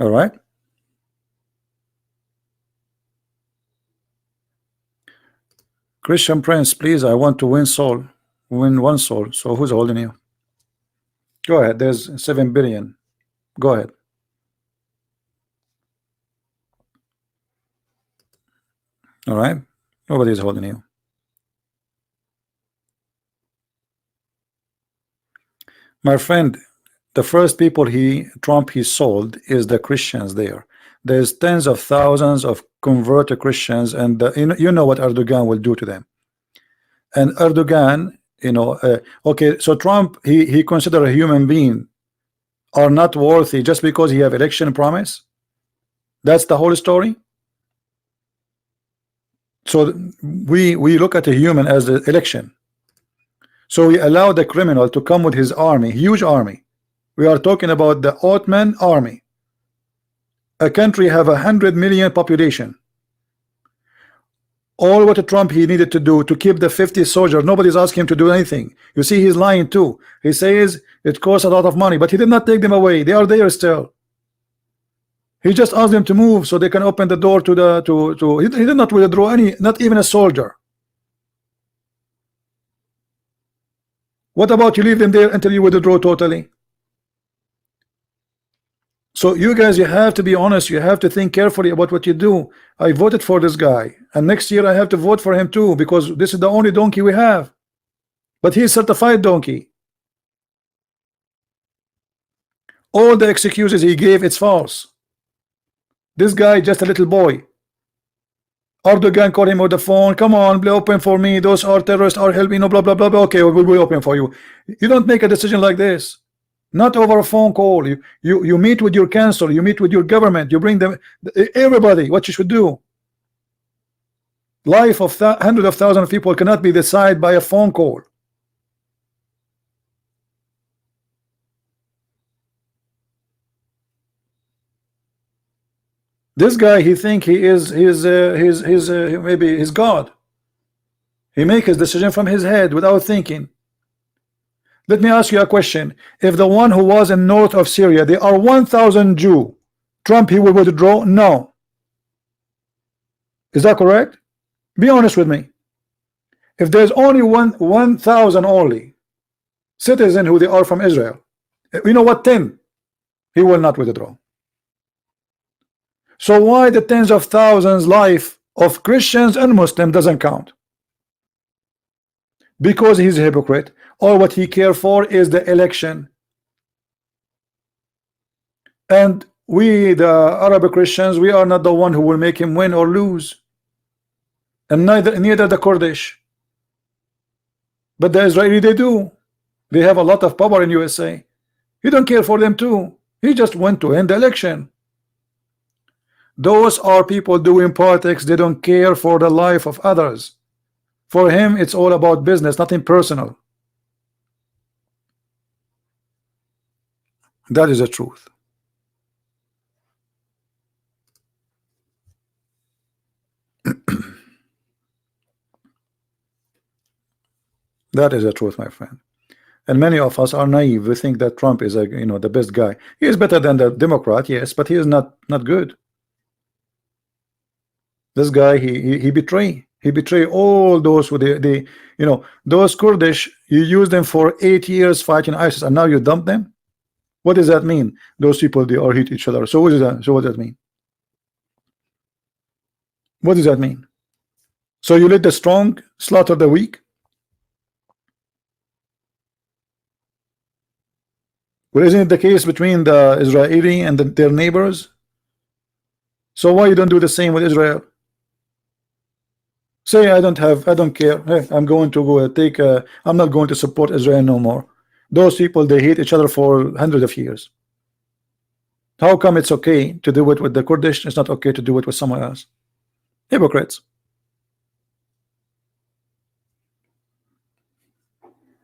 Speaker 1: All right. Christian Prince, please, I want to win one soul. So who's holding you? Go ahead. There's 7 billion. Go ahead. All right. Nobody's holding you. My friend, the first people Trump sold is the Christians there. There's tens of thousands of converted Christians, and you know what Erdogan will do to them. And Erdogan, okay, so Trump, he consider a human being are not worthy just because he have election promise. That's the whole story. So we look at a human as the election. So we allow the criminal to come with his army, huge army. We are talking about the Ottoman army. A country have 100 million population. All what Trump he needed to do to keep the 50 soldiers. Nobody's asking him to do anything. You see, he's lying too. He says it costs a lot of money, but he did not take them away. They are there still. He just asked them to move so they can open the door to the he did not withdraw any, not even a soldier. What about you leave them there until you withdraw totally? So you guys, you have to be honest. You have to think carefully about what you do. I voted for this guy, and next year I have to vote for him too, because this is the only donkey we have. But he's certified donkey. All the excuses he gave, it's false. This guy just a little boy. Erdogan called him on the phone. Come on, be open for me. Those are terrorists are helping. No, blah blah blah blah. Okay, we'll be open for you. You don't make a decision like this. Not over a phone call. You meet with your council. You meet with your government. You bring them everybody. What you should do. Life of hundreds of thousands of people cannot be decided by a phone call. This guy, he think he is maybe his God. He make his decision from his head without thinking. Let me ask you a question. If the one who was in north of Syria, they are 1,000 Jew, Trump, he will withdraw? No. Is that correct? Be honest with me. If there's only 1,000 only citizen who they are from Israel, you know what, 10, he will not withdraw. So why the tens of thousands life of Christians and Muslims doesn't count? Because he's a hypocrite. All what he care for is the election. And we, the Arab Christians, we are not the one who will make him win or lose. And neither the Kurdish. But the Israeli, they do. They have a lot of power in USA. He don't care for them too. He just went to end the election. Those are people doing politics. They don't care for the life of others. For him, it's all about business, nothing personal. That is the truth. That is the truth, my friend. And many of us are naive. We think that Trump is the best guy. He is better than the Democrat, yes, but he is not good. This guy, he betray all those who those Kurdish. You use them for 8 years fighting ISIS, and now you dump them. What does that mean? Those people, they all hit each other. So what is that? So what does that mean? What does that mean? So you let the strong slaughter the weak? Well, isn't it the case between the Israeli and their neighbors? So why you don't do the same with Israel? Say I don't care. Hey, I'm going to go take I'm not going to support Israel no more. Those people, they hate each other for hundreds of years. How come it's okay to do it with the Kurdish? It's not okay to do it with someone else. Hypocrites.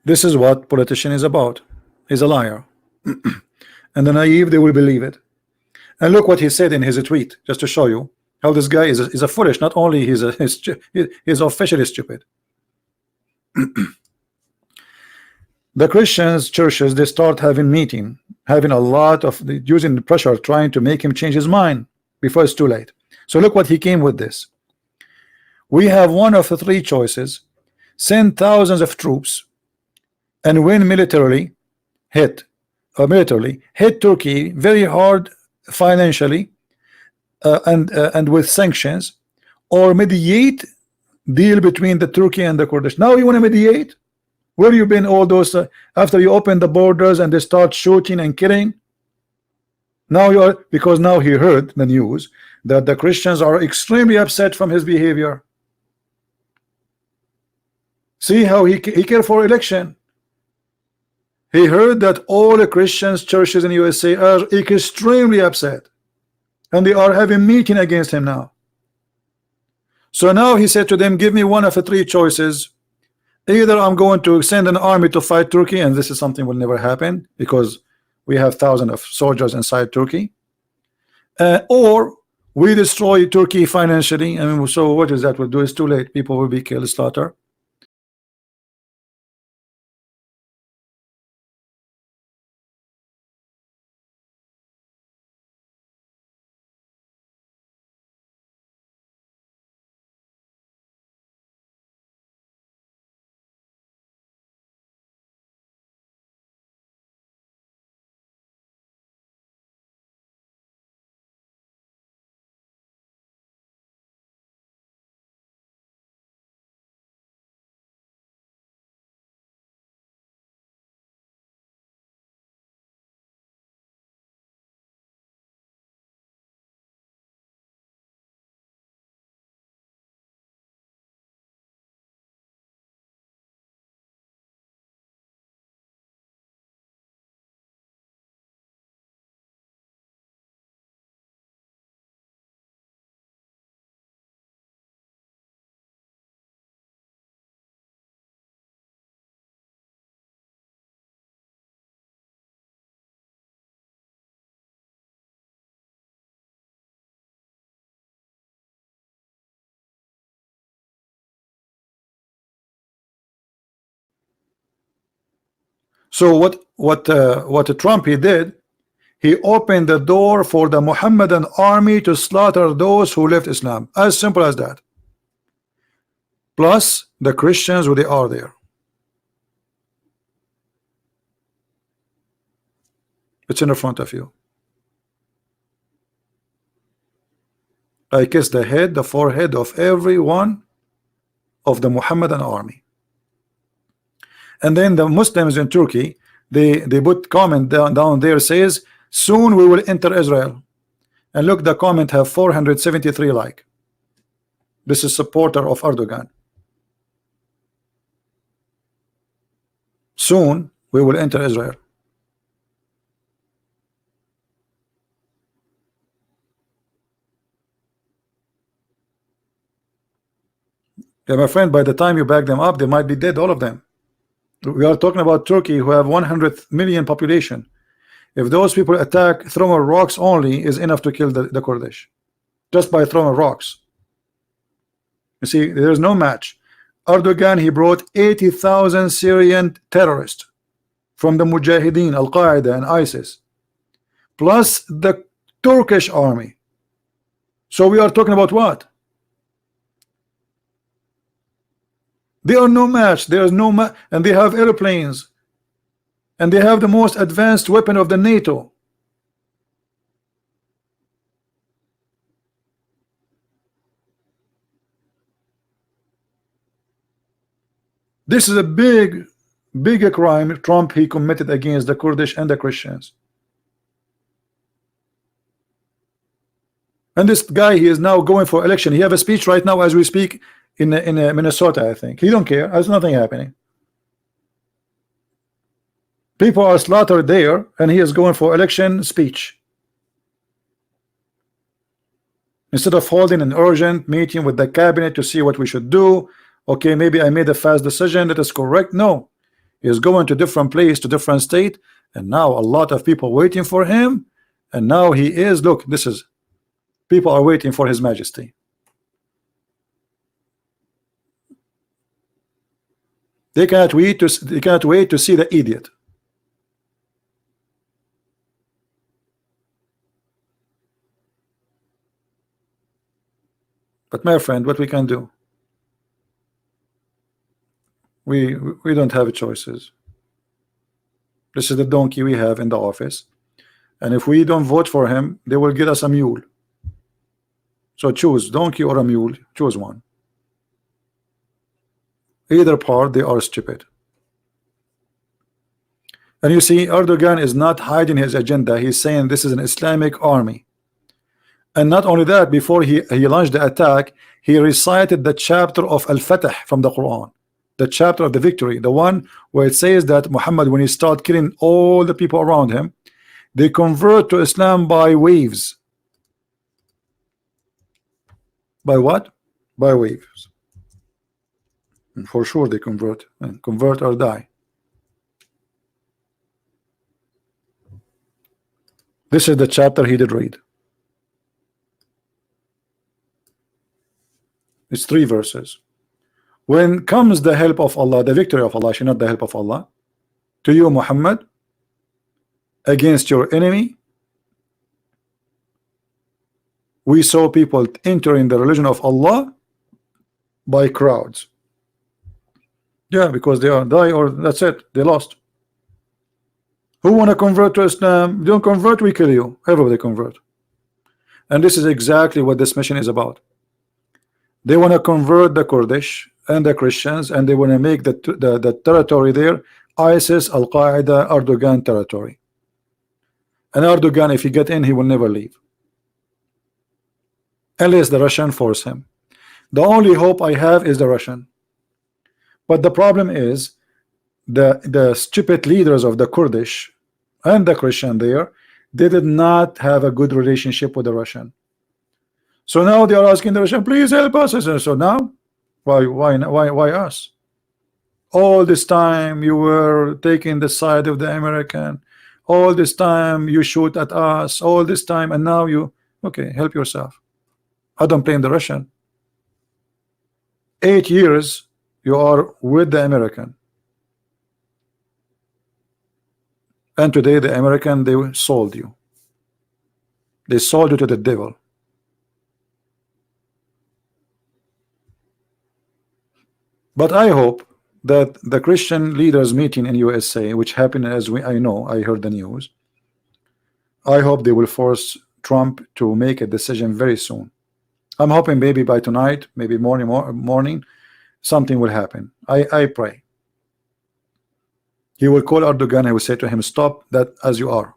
Speaker 1: This is what politician is about. He's a liar. And the naive, they will believe it. And look what he said in his tweet, just to show you how this guy is a foolish. Not only he's officially stupid. The Christians churches, they start having a lot of using the pressure, trying to make him change his mind before it's too late. So look what he came with this. We have one of the three choices: send thousands of troops and win militarily, hit Turkey very hard financially, and with sanctions, or mediate deal between the Turkey and the Kurdish. Now you want to mediate? Where you been all those after you open the borders and they start shooting and killing? Now you are, because now he heard the news that the Christians are extremely upset from his behavior. See how he cared for election. He heard that all the Christians churches in USA are extremely upset, and they are having meeting against him now. So now he said to them, give me one of the three choices. Either I'm going to send an army to fight Turkey, and this is something will never happen because we have thousands of soldiers inside Turkey, or we destroy Turkey financially. And so what is that will do? It's too late. People will be killed, slaughter. So what Trump he did, he opened the door for the Muhammadan army to slaughter those who left Islam. As simple as that. Plus the Christians who they are there. It's in the front of you. I kiss the head, the forehead of every one of the Muhammadan army. And then the Muslims in Turkey, they put comment down there says, soon we will enter Israel. And look, the comment have 473 like. This is supporter of Erdogan. Soon we will enter Israel. Yeah, my friend, by the time you back them up, they might be dead, all of them. We are talking about Turkey, who have 100 million population. If those people attack, throwing rocks only is enough to kill the Kurdish, just by throwing rocks. You see, there's no match. Erdogan, he brought 80,000 Syrian terrorists from the Mujahideen, Al-Qaeda and ISIS, plus the Turkish army. So we are talking about what? They are no match. There is no match, and they have airplanes, and they have the most advanced weapon of the NATO. This is a big crime Trump he committed against the Kurdish and the Christians. And this guy, he is now going for election. He have a speech right now as we speak in Minnesota, I think. He don't care. There's nothing happening. People are slaughtered there, and he is going for election speech. Instead of holding an urgent meeting with the cabinet to see what we should do, okay, maybe I made a fast decision that is correct. No, he is going to different place, to different state, and now a lot of people waiting for him, and now he is, look, this is, people are waiting for his majesty. They cannot wait to see the idiot. But my friend, what we can do? We don't have choices. This is the donkey we have in the office, and if we don't vote for him, they will get us a mule. So choose donkey or a mule. Choose one. Either part, they are stupid. And you see, Erdogan is not hiding his agenda. He's saying this is an Islamic army. And not only that, before he launched the attack, he recited the chapter of Al-Fatah from the Quran, the chapter of the victory, the one where it says that Muhammad, when he started killing all the people around him, they convert to Islam by waves. By what? By waves. And for sure they convert, and convert or die. This is the chapter he did read. It's 3 verses. When comes the help of Allah, the victory of Allah, not the help of Allah, to you, Muhammad, against your enemy, we saw people entering the religion of Allah by crowds. Yeah, because they are die or that's it, they lost. Who want to convert to Islam? Don't convert, we kill you. Everybody convert. And this is exactly what this mission is about. They want to convert the Kurdish and the Christians, and they want to make the territory there ISIS, Al-Qaeda, Erdogan territory. And Erdogan, if he get in, he will never leave unless the Russian force him. The only hope I have is the Russian. But the problem is the stupid leaders of the Kurdish and the Christian there, they did not have a good relationship with the Russian. So now they are asking the Russian, please help us. So now, why us? All this time you were taking the side of the American. All this time you shoot at us. All this time, and now you, okay, help yourself. I don't blame the Russian. 8 years you are with the American. And today the American, they sold you. They sold you to the devil. But I hope that the Christian leaders meeting in USA, which happened, as I know, I heard the news, I hope they will force Trump to make a decision very soon. I'm hoping maybe by tonight, maybe morning, something will happen. I pray. He will call Erdogan. He will say to him, stop that as you are.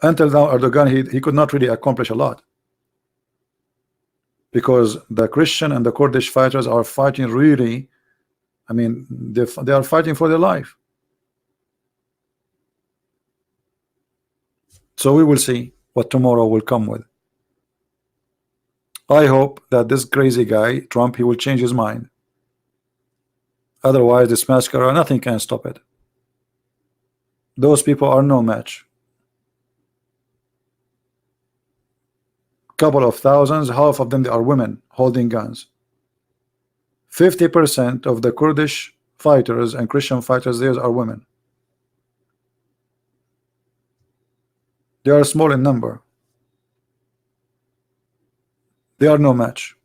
Speaker 1: Until now, Erdogan, he could not really accomplish a lot, because the Christian and the Kurdish fighters are fighting really, I mean, they are fighting for their life. So we will see what tomorrow will come with. I hope that this crazy guy, Trump, he will change his mind. Otherwise, this massacre, nothing can stop it. Those people are no match. Couple of thousands, half of them, they are women holding guns. 50% of the Kurdish fighters and Christian fighters there are women. They are small in number. They are no match.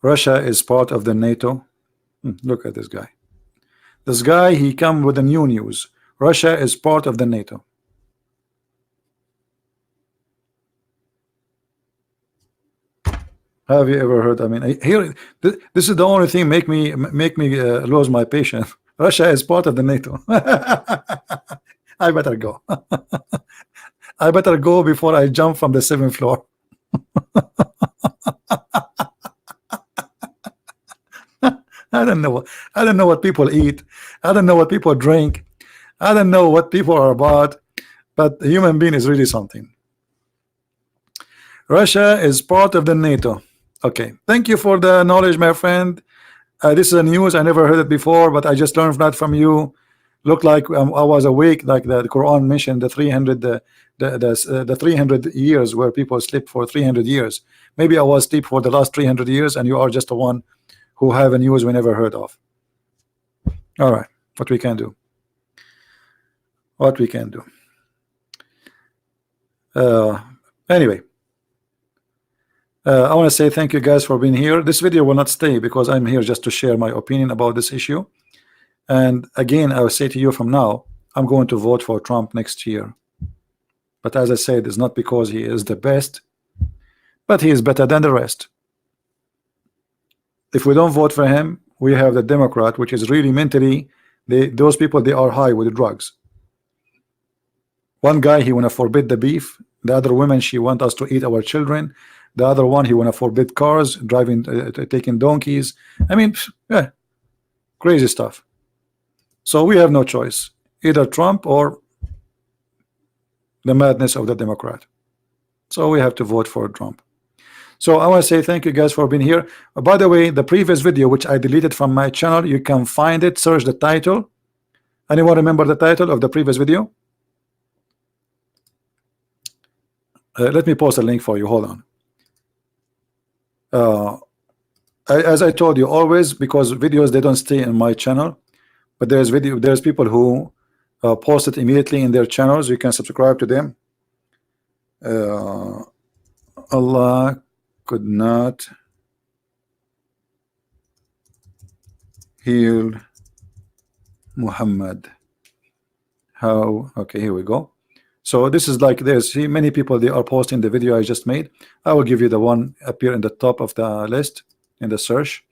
Speaker 1: Russia is part of the NATO. Look at this guy. This guy, he come with the new news. Russia is part of the NATO. Have you ever heard? I mean, here, this is the only thing make me lose my patience. Russia is part of the NATO. I better go. I better go before I jump from the 7th floor. I don't know. I don't know what people eat. I don't know what people drink. I don't know what people are about. But the human being is really something. Russia is part of the NATO. Okay. Thank you for the knowledge, my friend. This is a news. I never heard it before, but I just learned that from you. Looked like I was awake, like the Quran mentioned the 300 years where people sleep for 300 years. Maybe I was asleep for the last 300 years, and you are just the one who have a news we never heard of. All right, what we can do. What we can do. Anyway, I want to say thank you guys for being here. This video will not stay because I'm here just to share my opinion about this issue. And again, I will say to you from now, I'm going to vote for Trump next year. But as I said, it's not because he is the best, but he is better than the rest. If we don't vote for him, we have the Democrat, which is really mentally, those people, they are high with the drugs. One guy, he want to forbid the beef. The other woman, she want us to eat our children. The other one, he want to forbid cars, driving, taking donkeys. I mean, yeah, crazy stuff. So we have no choice, either Trump or the madness of the Democrat. So we have to vote for Trump. So I want to say thank you guys for being here. By the way, the previous video, which I deleted from my channel, you can find it. Search the title. Anyone remember the title of the previous video? Let me post a link for you. Hold on. As I told you, always, because videos, they don't stay in my channel, but there's people who post it immediately in their channels. You can subscribe to them. Allah could not heal Muhammad. How? Okay, here we go. So this is like this. See, many people, they are posting the video I just made. I will give you the one appear in the top of the list in the search.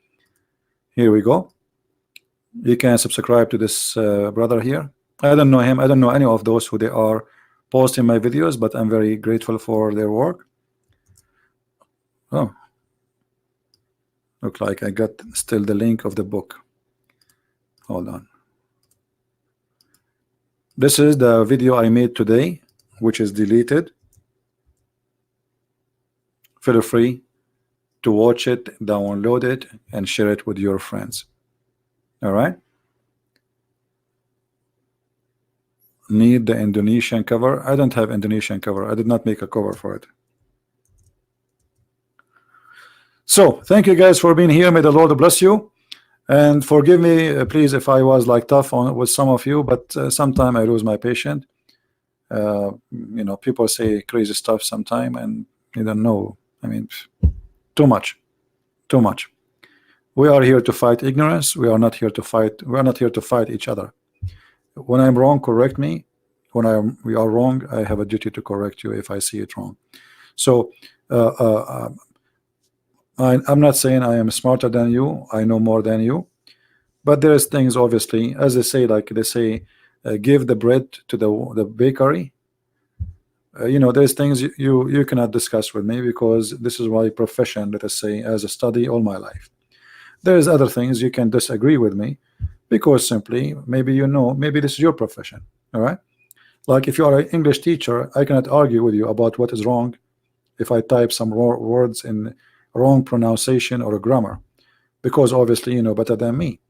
Speaker 1: Here we go. You can subscribe to this brother here. I don't know him. I don't know any of those who they are posting my videos, but I'm very grateful for their work. Oh, look like I got still the link of the book. Hold on. This is the video I made today, which is deleted. Feel free to watch it, download it, and share it with your friends. All right. Need the Indonesian cover. I don't have Indonesian cover. I did not make a cover for it. So thank you guys for being here. May the Lord bless you. And forgive me, please, if I was like tough on with some of you, but sometimes I lose my patience. You know, people say crazy stuff sometime, and you don't know. I mean, too much, too much. We are here to fight ignorance. We are not here to fight. We are not here to fight each other. When I'm wrong, correct me. When we are wrong, I have a duty to correct you if I see it wrong. So I'm not saying I am smarter than you. I know more than you. But there's things, obviously, as they say, like they say, give the bread to the bakery. You know, there's things you cannot discuss with me because this is my profession, let us say, as a study all my life. There's other things you can disagree with me because simply maybe you know, maybe this is your profession. All right, like if you are an English teacher, I cannot argue with you about what is wrong if I type some words in wrong pronunciation or a grammar, because obviously you know better than me.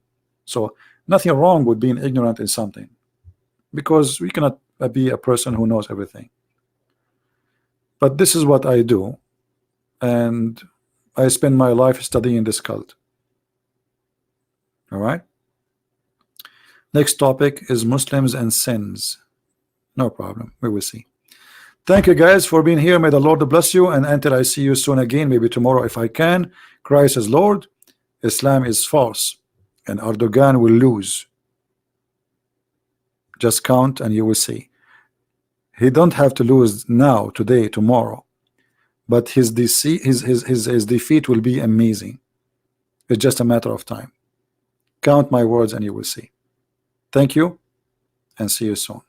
Speaker 1: So nothing wrong with being ignorant in something, because we cannot be a person who knows everything. But this is what I do, and I spend my life studying this cult. All right. Next topic is Muslims and sins. No problem. We will see. Thank you guys for being here. May the Lord bless you. And until I see you soon again, maybe tomorrow if I can. Christ is Lord. Islam is false. And Erdogan will lose. Just count and you will see. He don't have to lose now, today, tomorrow. But his defeat will be amazing. It's just a matter of time. Count my words and you will see. Thank you and see you soon.